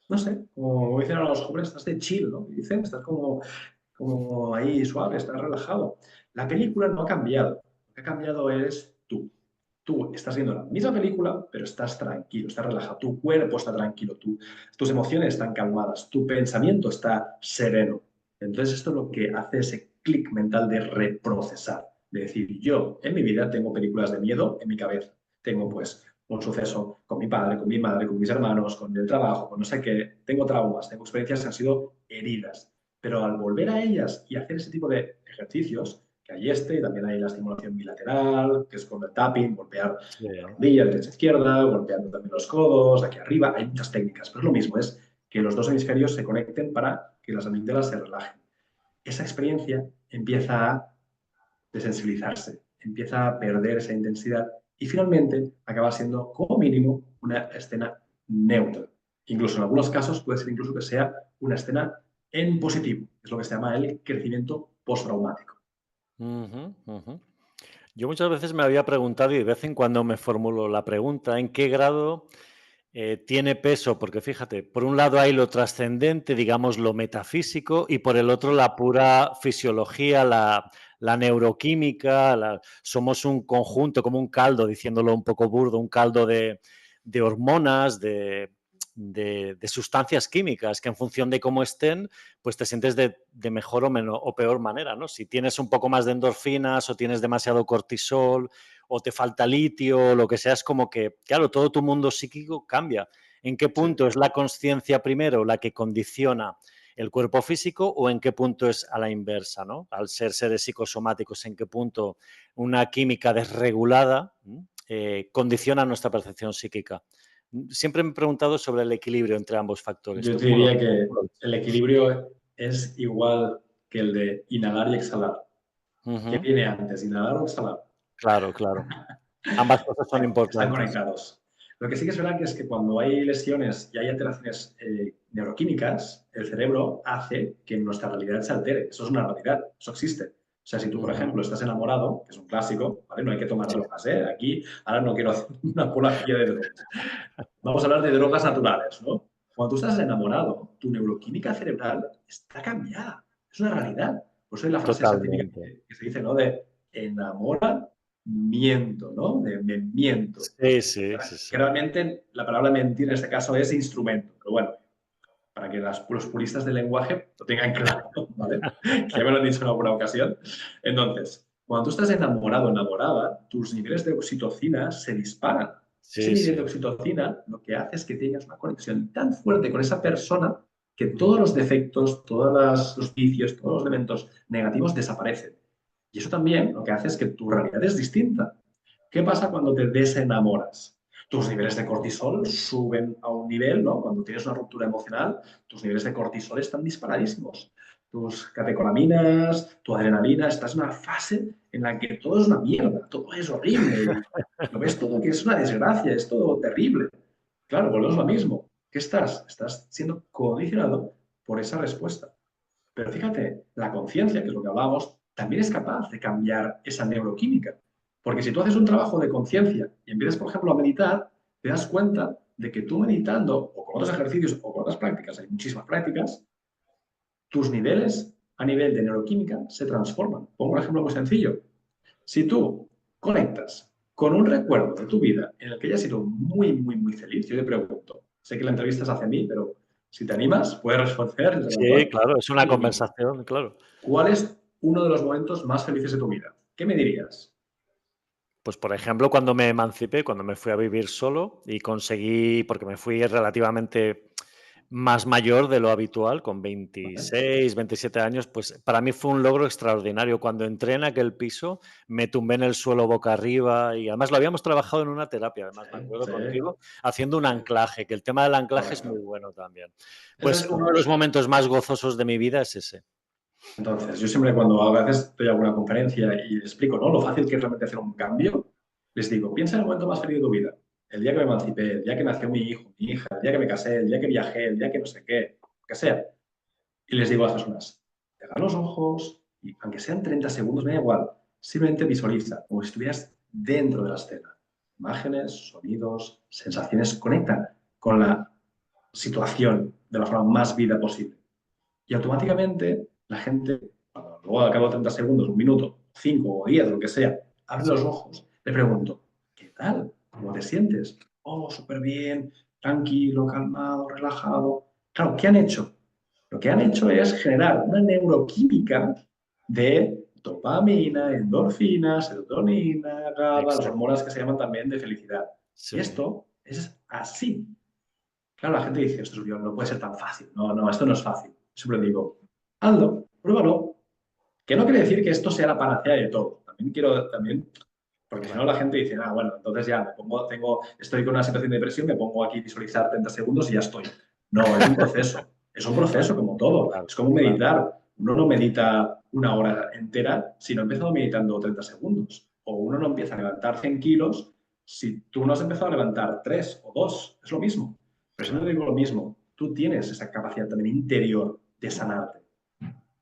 S2: no sé, como dicen a los jóvenes, estás de chill, ¿no? Dicen, estás como ahí suave, estás relajado. La película no ha cambiado. Lo que ha cambiado es tú. Tú estás viendo la misma película, pero estás tranquilo, estás relajado. Tu cuerpo está tranquilo, tus emociones están calmadas, tu pensamiento está sereno. Entonces, esto es lo que hace ese clic mental de reprocesar. De decir, yo en mi vida tengo películas de miedo en mi cabeza. Tengo, pues, un suceso con mi padre, con mi madre, con mis hermanos, con el trabajo, con no sé qué. Tengo traumas, tengo experiencias que han sido heridas. Pero al volver a ellas y hacer ese tipo de ejercicios, que hay y también hay la estimulación bilateral, que es con el tapping, golpear
S1: Sí.
S2: la rodilla derecha-izquierda, golpeando también los codos, aquí arriba, hay muchas técnicas, pero es lo mismo, es que los dos hemisferios se conecten para que las amígdalas se relajen. Esa experiencia empieza a desensibilizarse, empieza a perder esa intensidad y finalmente acaba siendo como mínimo una escena neutra. Incluso en algunos casos puede ser incluso que sea una escena en positivo, es lo que se llama el crecimiento postraumático.
S1: Ujú, ujú. Yo muchas veces me había preguntado y de vez en cuando me formulo la pregunta, ¿en qué grado tiene peso? Porque fíjate, por un lado hay lo trascendente, digamos lo metafísico, y por el otro la pura fisiología, la neuroquímica, somos un conjunto, como un caldo, diciéndolo un poco burdo, un caldo de hormonas, de sustancias químicas que en función de cómo estén, pues te sientes de mejor o peor manera, ¿no? Si tienes un poco más de endorfinas o tienes demasiado cortisol o te falta litio, lo que sea, es como que, claro, todo tu mundo psíquico cambia. ¿En qué
S2: Sí.
S1: punto es la consciencia primero la que condiciona el cuerpo físico o en qué punto es a la inversa, ¿no? Al ser seres psicosomáticos, ¿en qué punto una química desregulada condiciona nuestra percepción psíquica? Siempre me he preguntado sobre el equilibrio entre ambos factores.
S2: Yo
S1: ¿Tú
S2: te
S1: cómo
S2: diría
S1: cómo
S2: que
S1: lo ves?
S2: el equilibrio es igual que el de inhalar y exhalar. ¿Qué
S1: Ujú.
S2: viene antes, inhalar o exhalar?
S1: Claro, claro. Ambas cosas son
S2: Están
S1: importantes.
S2: conectados. Lo que sí que es verdad que es que cuando hay lesiones y hay alteraciones neuroquímicas, el cerebro hace que nuestra realidad se altere. Eso es una realidad, eso existe. O sea, si tú, por
S1: Ujú.
S2: ejemplo, estás enamorado, que es un clásico, ¿vale? No hay que tomar
S1: Sí.
S2: drogas, ¿eh? Aquí, ahora no quiero hacer una apología de drogas. Vamos a hablar de drogas naturales, ¿no? Cuando tú estás enamorado, tu neuroquímica cerebral está cambiada. Es una realidad. Por eso hay la frase esa típica
S1: Totalmente.
S2: que se dice, ¿no? De enamora miento, ¿no? Me miento.
S1: Sí, sí, sí,
S2: Que
S1: sí.
S2: realmente la palabra mentir en este caso es instrumento, pero bueno, para que los puristas del lenguaje lo tengan claro, ¿vale? Que ya me lo han dicho en alguna ocasión. Entonces, cuando tú estás enamorado o enamorada, tus niveles de oxitocina se disparan. Ese
S1: Sí,
S2: nivel de
S1: sí.
S2: oxitocina lo que hace es que tengas una conexión tan fuerte con esa persona que todos los defectos, todos los vicios, todos los elementos negativos desaparecen. Y eso también lo que hace es que tu realidad es distinta. ¿Qué pasa cuando te desenamoras? Tus niveles de cortisol suben a un nivel, ¿no? Cuando tienes una ruptura emocional, tus niveles de cortisol están disparadísimos. Tus catecolaminas, tu adrenalina, estás en una fase en la que todo es una mierda, todo es horrible y lo ves todo que es una desgracia, es todo terrible. Claro, volvemos a lo mismo. ¿Qué estás? Estás siendo condicionado por esa respuesta. Pero fíjate, la conciencia, que es lo que hablábamos, también es capaz de cambiar esa neuroquímica. Porque si tú haces un trabajo de conciencia y empiezas, por ejemplo, a meditar, te das cuenta de que tú meditando o con otros ejercicios o con otras prácticas, hay muchísimas prácticas, tus niveles a nivel de neuroquímica se transforman. Pongo un ejemplo muy sencillo. Si tú conectas con un recuerdo de tu vida en el que hayas sido muy, muy, muy feliz, yo te pregunto, sé que la entrevista es hacia mí, pero si te animas, puedes responder desde el
S1: Sí,
S2: balcón.
S1: claro, es una
S2: Dime,
S1: conversación, claro.
S2: ¿cuál es uno de los momentos más felices de tu vida? ¿Qué me dirías?
S1: Pues, por ejemplo, cuando me emancipé, cuando me fui a vivir solo y conseguí, porque me fui relativamente más mayor de lo habitual, con
S2: ¿Vale?
S1: 26, 27 años, pues para mí fue un logro extraordinario. Cuando entré en aquel piso, me tumbé en el suelo boca arriba y además lo habíamos trabajado en una terapia, además me
S2: Sí,
S1: acuerdo
S2: sí,
S1: contigo, haciendo un
S2: sí,
S1: anclaje, que el tema del anclaje es muy
S2: correcto.
S1: bueno también.
S2: Es
S1: Pues uno de
S2: esto.
S1: los momentos más gozosos de mi vida es ese.
S2: Entonces, yo siempre cuando a veces doy alguna conferencia y explico, ¿no? Lo fácil que es realmente hacer un cambio, les digo, piensa en el momento más feliz de tu vida. El día que me emancipé, el día que nació mi hijo, mi hija, el día que me casé, el día que viajé, el día que no sé qué, lo que sea. Y les digo a las personas, cierra los ojos y aunque sean 30 segundos, me da igual. Simplemente visualiza, como si estuvieras dentro de la escena. Imágenes, sonidos, sensaciones, conectan con la situación de la forma más vida posible. Y automáticamente la gente, cuando luego al cabo de 30 segundos, un minuto, 5 o 10, lo que sea, abre
S1: Sí.
S2: los ojos, le pregunto, ¿qué tal? ¿Cómo te sientes? Oh, súper bien, tranquilo, calmado, relajado. Claro, ¿qué han hecho? Lo que han hecho es generar una neuroquímica de dopamina, endorfina, serotonina, GABA, las
S1: Exacto.
S2: hormonas que se llaman también de felicidad. Y
S1: Sí.
S2: esto es así. Claro, la gente dice, esto no puede ser tan fácil. No, no, esto no es fácil. Siempre digo, hazlo, pruébalo. Que no quiere decir que esto sea la panacea de todo. Porque si no
S1: Claro.
S2: la gente dice, ah, bueno, entonces ya estoy con una situación de depresión, me pongo aquí a visualizar 30 segundos y ya estoy. No, es un proceso. Es un
S1: Claro,
S2: proceso como todo.
S1: claro,
S2: Es como
S1: claro.
S2: meditar. Uno no medita una hora entera si no ha empezado meditando 30 segundos. O uno no empieza a levantar 100 kilos si tú no has empezado a levantar 3 o 2. Es lo mismo. Pero siempre
S1: Claro.
S2: digo lo mismo. Tú tienes esa capacidad también interior de sanarte.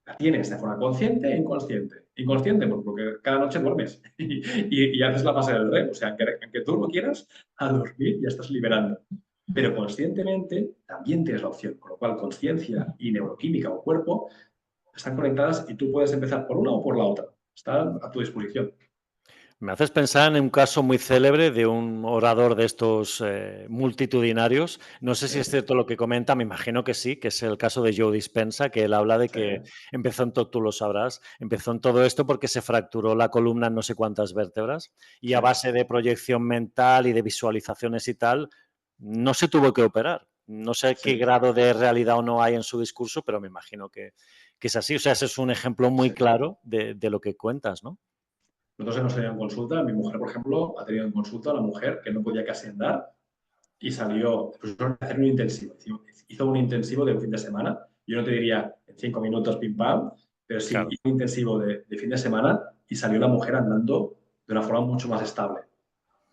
S2: La tienes de forma consciente e inconsciente. Inconsciente, pues porque cada noche duermes y haces la fase del REM. O sea, aunque tú no quieras, a dormir ya estás liberando. Pero conscientemente también tienes la opción, con lo cual conciencia y neuroquímica o cuerpo están conectadas y tú puedes empezar por una o por la otra. Están a tu disposición.
S1: Me haces pensar en un caso muy célebre de un orador de estos multitudinarios. No sé si es
S2: ¿Sí?
S1: cierto lo que comenta, me imagino que sí, que es el caso de Joe Dispenza, que él habla de
S2: Sí,
S1: que empezó en todo, tú lo sabrás, empezó en todo esto porque se fracturó la columna en no sé cuántas vértebras y a
S2: sí,
S1: base de proyección mental y de visualizaciones y tal, no se tuvo que operar. No sé qué
S2: sí,
S1: grado de realidad o no hay en su discurso, pero me imagino que es así. O sea, ese es un ejemplo muy
S2: sí.
S1: claro de lo que cuentas, ¿no?
S2: Nosotros hemos tenido en consulta, mi mujer, por ejemplo, ha tenido en consulta a una mujer que no podía casi andar y salió pues, a hacer un intensivo. Hizo un intensivo de un fin de semana. Yo no te diría en 5 minutos pim pam, pero sí
S1: Claro.
S2: hizo un intensivo de fin de semana y salió la mujer andando de una forma mucho más estable.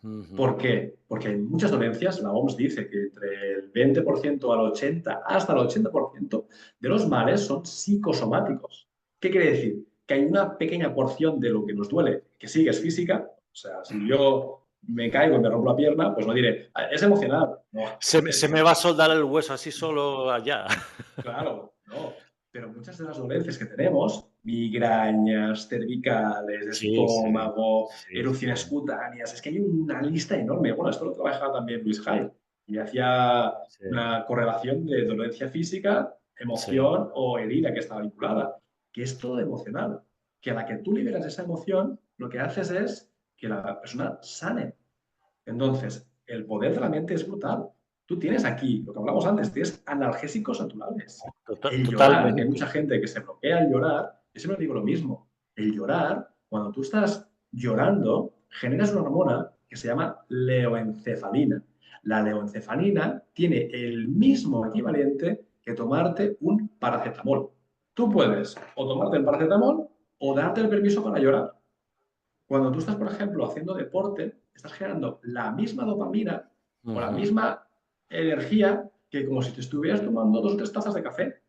S1: Ujú.
S2: ¿Por qué? Porque hay muchas dolencias, la OMS dice que entre el 20% al 80, hasta el 80% de los males son psicosomáticos. ¿Qué quiere decir? Que hay una pequeña porción de lo que nos duele que sí que es física. O sea, si yo me caigo y me rompo la pierna, pues no diré, "Ah, es emocional". No,
S1: Se me va a soldar el hueso así solo allá.
S2: claro, no. Pero muchas de las dolencias que tenemos migrañas, cervicales,
S1: Sí, sí,
S2: estómago,
S1: sí, sí.
S2: erupciones cutáneas. Es que hay una lista enorme. Bueno, esto lo trabajaba también Luis Hay y hacía
S1: Sí,
S2: una correlación de dolencia física,
S1: sí,
S2: emoción o herida que estaba vinculada, que es todo emocional. Que a la que tú liberas esa emoción, lo que haces es que la persona sane. Entonces, el poder de la mente es brutal. Tú tienes aquí, lo que hablamos antes, tienes analgésicos naturales. El llorar, que hay
S1: totalmente.
S2: mucha gente que se bloquea al llorar, yo siempre digo lo mismo. El llorar, cuando tú estás llorando, generas una hormona que se llama leoencefalina. La leoencefalina tiene el mismo equivalente que tomarte un paracetamol. Tú puedes o tomarte el paracetamol o darte el permiso para llorar. Cuando tú estás, por ejemplo, haciendo deporte, estás generando la misma dopamina o la
S1: Ujú.
S2: misma energía que como si te estuvieras tomando 2 o 3 tazas de café.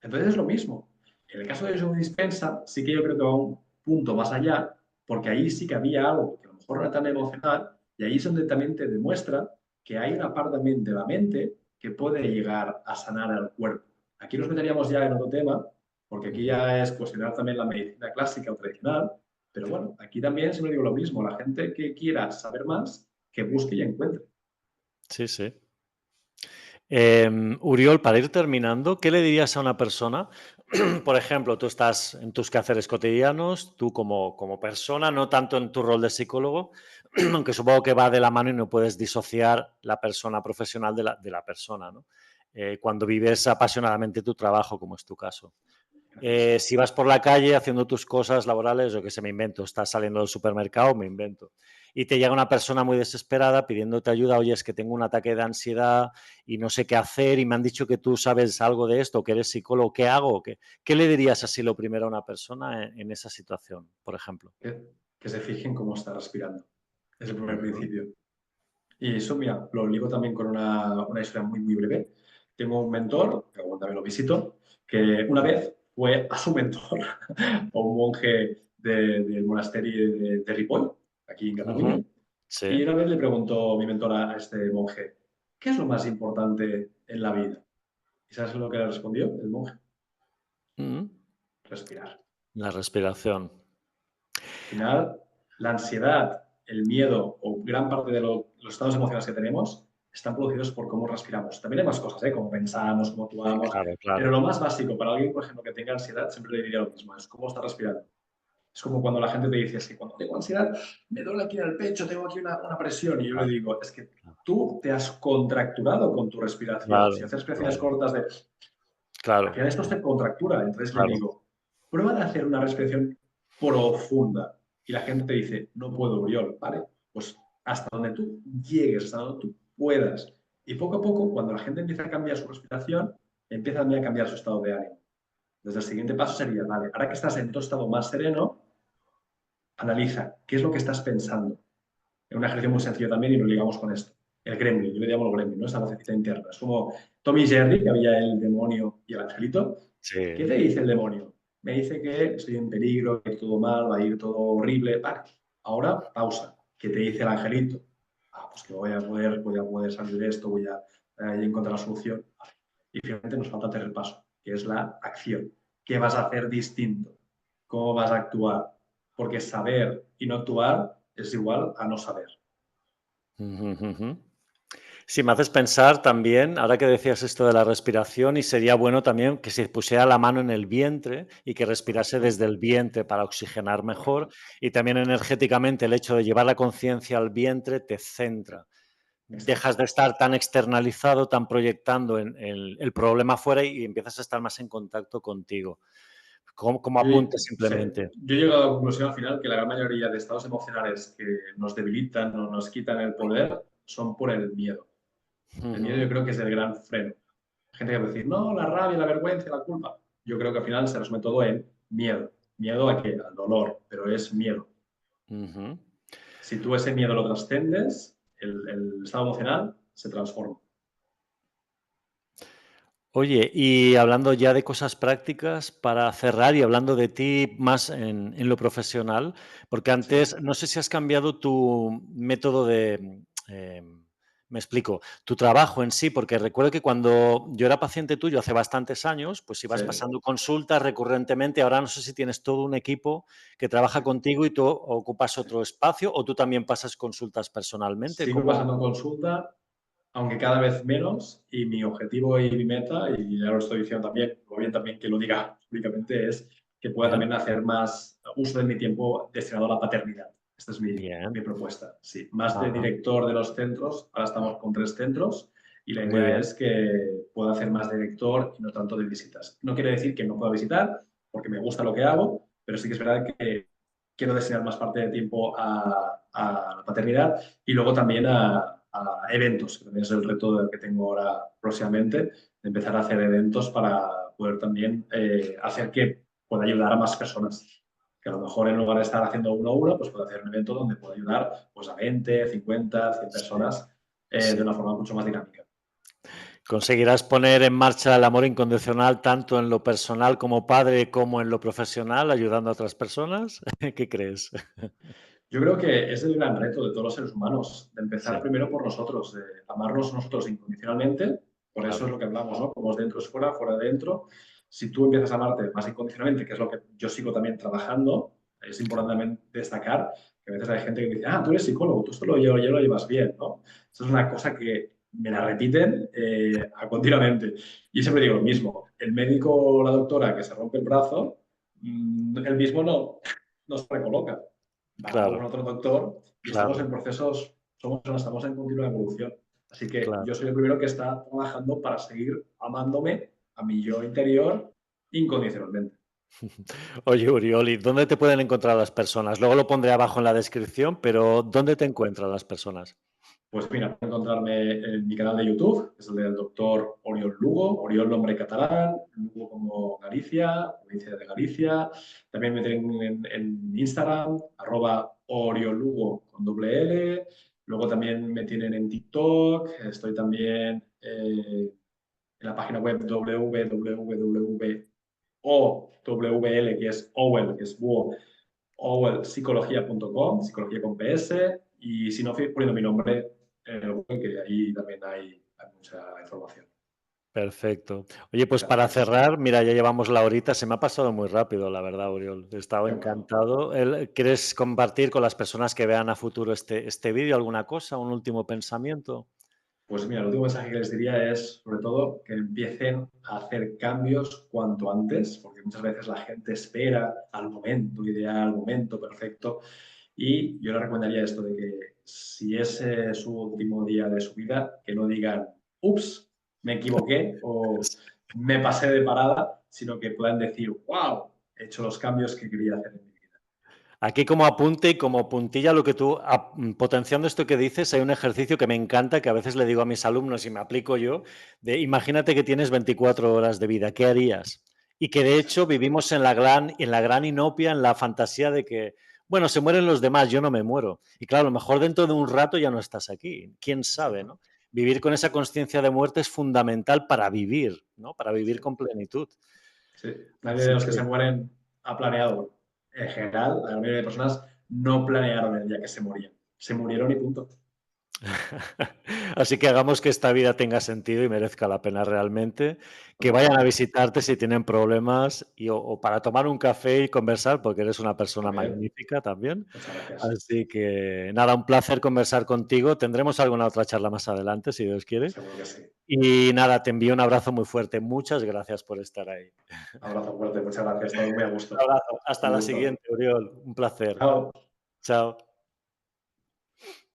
S2: Entonces es lo mismo. En el caso de Joe Dispensa, sí que yo creo que va a un punto más allá, porque ahí sí que había algo que a lo mejor no era tan emocional, y ahí es donde también te demuestra que hay una parte también de la mente que puede llegar a sanar al cuerpo. Aquí nos meteríamos ya en otro tema, porque aquí
S1: Ujú.
S2: ya es cuestionar también la medicina clásica o tradicional, pero bueno, aquí también siempre digo lo mismo, la gente que quiera saber más, que busque y encuentre.
S1: Sí, sí. Uriol, para ir terminando, ¿qué le dirías a una persona? Por ejemplo, tú estás en tus quehaceres cotidianos, tú como persona, no tanto en tu rol de psicólogo, aunque supongo que va de la mano y no puedes disociar la persona profesional de la persona, ¿no? Cuando vives apasionadamente tu trabajo, como es tu caso.
S2: Gracias.
S1: Si vas por la calle haciendo tus cosas laborales, o que se me invento, estás saliendo del supermercado, me invento, y te llega una persona muy desesperada pidiéndote ayuda, oye, es que tengo un ataque de ansiedad y no sé qué hacer y me han dicho que tú sabes algo de esto, que eres psicólogo, ¿qué hago? ¿Qué le dirías así lo primero a una persona en esa situación, por ejemplo?
S2: Que se fijen cómo está respirando. Es el primer
S1: Ujú,
S2: principio. Y eso, mira, lo ligo también con una historia muy, muy breve. Tengo un mentor, que algún también lo visito, que una vez fue a su mentor, a un monje del monasterio de Ripoll, aquí en
S1: ujú.
S2: Cataluña,
S1: Sí.
S2: y una vez le preguntó mi mentor a este monje, ¿qué es lo más importante en la vida? ¿Y sabes lo que le respondió el monje?
S1: Mm.
S2: Respirar.
S1: La respiración.
S2: Al final, la ansiedad, el miedo o gran parte de los estados emocionales que tenemos están producidos por cómo respiramos. También hay más cosas, ¿eh? Cómo pensamos, cómo actuamos,
S1: Claro,
S2: pero
S1: claro.
S2: lo más básico para alguien, por ejemplo, que tenga ansiedad, siempre le diría lo mismo, es cómo está respirando. Es como cuando la gente te dice, es que cuando tengo ansiedad me duele aquí en el pecho, tengo aquí una presión, y yo le
S1: Claro,
S2: digo, es que tú te has contracturado con tu respiración. Si
S1: claro,
S2: haces respiraciones
S1: claro,
S2: cortas de... Al final
S1: claro,
S2: esto se contractura, entonces le
S1: claro.
S2: digo, prueba de hacer una respiración profunda. Y la gente te dice, no puedo, Uriol, ¿vale? Pues hasta donde tú llegues, hasta donde tú puedas. Y poco a poco, cuando la gente empieza a cambiar su respiración, empieza también a cambiar su estado de ánimo. Entonces, el siguiente paso sería, vale, ahora que estás en tu estado más sereno, analiza qué es lo que estás pensando. Es un ejercicio muy sencillo también y lo ligamos con esto. El gremlin, yo le llamo el gremlin, ¿no? Esa vocecita interna. Es como Tommy Jerry, que había el demonio y el angelito. ¿Qué
S1: Sí.
S2: te dice el demonio? Me dice que estoy en peligro, que todo mal, va a ir todo horrible. Vale. Ahora, pausa. ¿Qué te dice el angelito? Ah, pues que voy a poder salir de esto, voy a encontrar la solución. Vale. Y finalmente nos falta el tercer paso, que es la acción. ¿Qué vas a hacer distinto? ¿Cómo vas a actuar? Porque saber y no actuar es igual a no saber.
S1: Ujú, ujú. Sí, me haces pensar también, ahora que decías esto de la respiración, y sería bueno también que se pusiera la mano en el vientre y que respirase
S2: Correcto,
S1: desde el vientre para oxigenar mejor.
S2: correcto.
S1: Y también energéticamente el hecho de llevar la conciencia al vientre te centra. Dejas
S2: Exacto.
S1: de estar tan externalizado, tan proyectando en el problema afuera y empiezas a estar más en contacto contigo. Como
S2: Yo,
S1: apunte
S2: sí,
S1: simplemente.
S2: yo he llegado a la conclusión al final que la gran mayoría de estados emocionales que nos debilitan o nos quitan el poder son por el miedo. El miedo
S1: Ujú,
S2: yo creo que es el gran freno. Hay gente que puede decir, no, la rabia, la vergüenza, la culpa. Yo creo que al final se resume todo en miedo. ¿Miedo a qué? Al dolor, pero es miedo.
S1: ujú.
S2: Si tú ese miedo lo trascendes, el estado emocional se transforma.
S1: Oye, y hablando ya de cosas prácticas, para cerrar y hablando de ti más en lo profesional, porque
S2: Sí,
S1: antes no sé si has cambiado tu método de Me explico. Tu trabajo en sí, porque recuerdo que cuando yo era paciente tuyo hace bastantes años, pues
S2: Sí.
S1: ibas pasando consultas recurrentemente. Ahora no sé si tienes todo un equipo que trabaja contigo y tú ocupas otro espacio o tú también pasas consultas personalmente.
S2: Sigo pasando consulta, aunque cada vez menos, y mi objetivo y mi meta, y ya lo estoy diciendo también, o bien también que lo diga públicamente, es que pueda
S1: Bien,
S2: también hacer más uso de mi tiempo destinado a la paternidad. Esta es
S1: bien.
S2: mi propuesta. Sí, más de
S1: Ajá,
S2: director de los centros, ahora estamos con 3 centros, y la
S1: muy
S2: idea
S1: bien.
S2: es que pueda hacer más de director y no tanto de visitas. No quiere decir que no pueda visitar, porque me gusta lo que hago, pero sí que es verdad que quiero destinar más parte de tiempo a la paternidad y luego también a eventos, que también es el reto que tengo ahora próximamente, de empezar a hacer eventos para poder también hacer que pueda ayudar a más personas. Que a lo mejor en lugar de estar haciendo uno a uno, pues puedo hacer un evento donde pueda ayudar pues, a 20, 50, 100
S1: Sí,
S2: personas de
S1: sí.
S2: una forma mucho más dinámica.
S1: ¿Conseguirás poner en marcha el amor incondicional tanto en lo personal como padre como en lo profesional, ayudando a otras personas? ¿Qué crees?
S2: Yo creo que es el gran reto de todos los seres humanos, de
S1: Sí,
S2: empezar primero por nosotros, de amarnos nosotros incondicionalmente. Por eso es
S1: claro,
S2: lo que hablamos, ¿no? Como es dentro es fuera, fuera de dentro. Si tú empiezas a amarte más incondicionalmente, que es lo que yo sigo también trabajando, es importante
S1: claro,
S2: también destacar que a veces hay gente que dice, ah, tú eres psicólogo, tú esto ya lo llevas bien, ¿no? Eso es una cosa que me la repiten continuamente. Y siempre digo lo mismo, el médico o la doctora que se rompe el brazo, el mismo no se recoloca, va con
S1: claro,
S2: otro doctor y estamos
S1: claro,
S2: en procesos, estamos en continua evolución. Así que
S1: claro.
S2: yo soy el primero que está trabajando para seguir amándome a mi yo interior incondicionalmente.
S1: Oye, Uriol, ¿dónde te pueden encontrar las personas? Luego lo pondré abajo en la descripción, pero ¿dónde te encuentran las personas?
S2: Pues mira, pueden encontrarme en mi canal de YouTube, que es el del doctor Oriol Lugo, Oriol nombre catalán, Lugo como Galicia, provincia de Galicia. También me tienen en Instagram, @oriolugo con doble L. Luego también me tienen en TikTok, estoy también en la página web www.owl, que es Owel, que es búho, owelpsicología.com, psicología con PS, y si no, poniendo mi nombre, que ahí también hay mucha información.
S1: Perfecto. Oye, pues
S2: Muchas
S1: para
S2: gracias.
S1: cerrar, mira, ya llevamos la horita, se me ha pasado muy rápido, la verdad, Uriol. He estado
S2: De acuerdo.
S1: encantado. ¿Quieres compartir con las personas que vean a futuro este vídeo alguna cosa, un último pensamiento?
S2: Pues mira, el último mensaje que les diría es, sobre todo, que empiecen a hacer cambios cuanto antes, porque muchas veces la gente espera al momento ideal, al momento perfecto. Y yo les recomendaría esto de que si es su último día de su vida, que no digan, ups, me equivoqué o me pasé de parada, sino que puedan decir, wow, he hecho los cambios que quería hacer en mi vida.
S1: Aquí como apunte y como puntilla lo que tú, potenciando esto que dices, hay un ejercicio que me encanta, que a veces le digo a mis alumnos y me aplico yo, de imagínate que tienes 24 horas de vida, ¿qué harías? Y que de hecho vivimos en la gran inopia, en la fantasía de que, bueno, se mueren los demás, yo no me muero. Y claro, a lo mejor dentro de un rato ya no estás aquí, quién sabe,
S2: Exacto.
S1: ¿no? Vivir con esa conciencia de muerte es fundamental para vivir, ¿no? Para vivir
S2: Sí,
S1: con plenitud.
S2: sí. Nadie de
S1: Así
S2: los que
S1: que
S2: se mueren ha planeado. En general, la mayoría de personas no planearon el día que se morían. Se murieron y punto.
S1: así que hagamos que esta vida tenga sentido y merezca la pena realmente. Que vayan a
S2: Totalmente.
S1: visitarte si tienen problemas o para tomar un café y conversar, porque eres una persona
S2: También.
S1: magnífica también.
S2: Muchas gracias.
S1: Así que nada, un placer conversar contigo. Tendremos alguna otra charla más adelante, si Dios quiere.
S2: Seguro que sí.
S1: Y nada, te envío un abrazo muy fuerte. Muchas gracias por estar ahí.
S2: Abrazo fuerte. Muchas gracias. Todo muy a
S1: Un
S2: gusto.
S1: abrazo. Hasta
S2: Un
S1: la
S2: gusto.
S1: siguiente, Oriol. Un placer.
S2: Chao.
S1: Chao.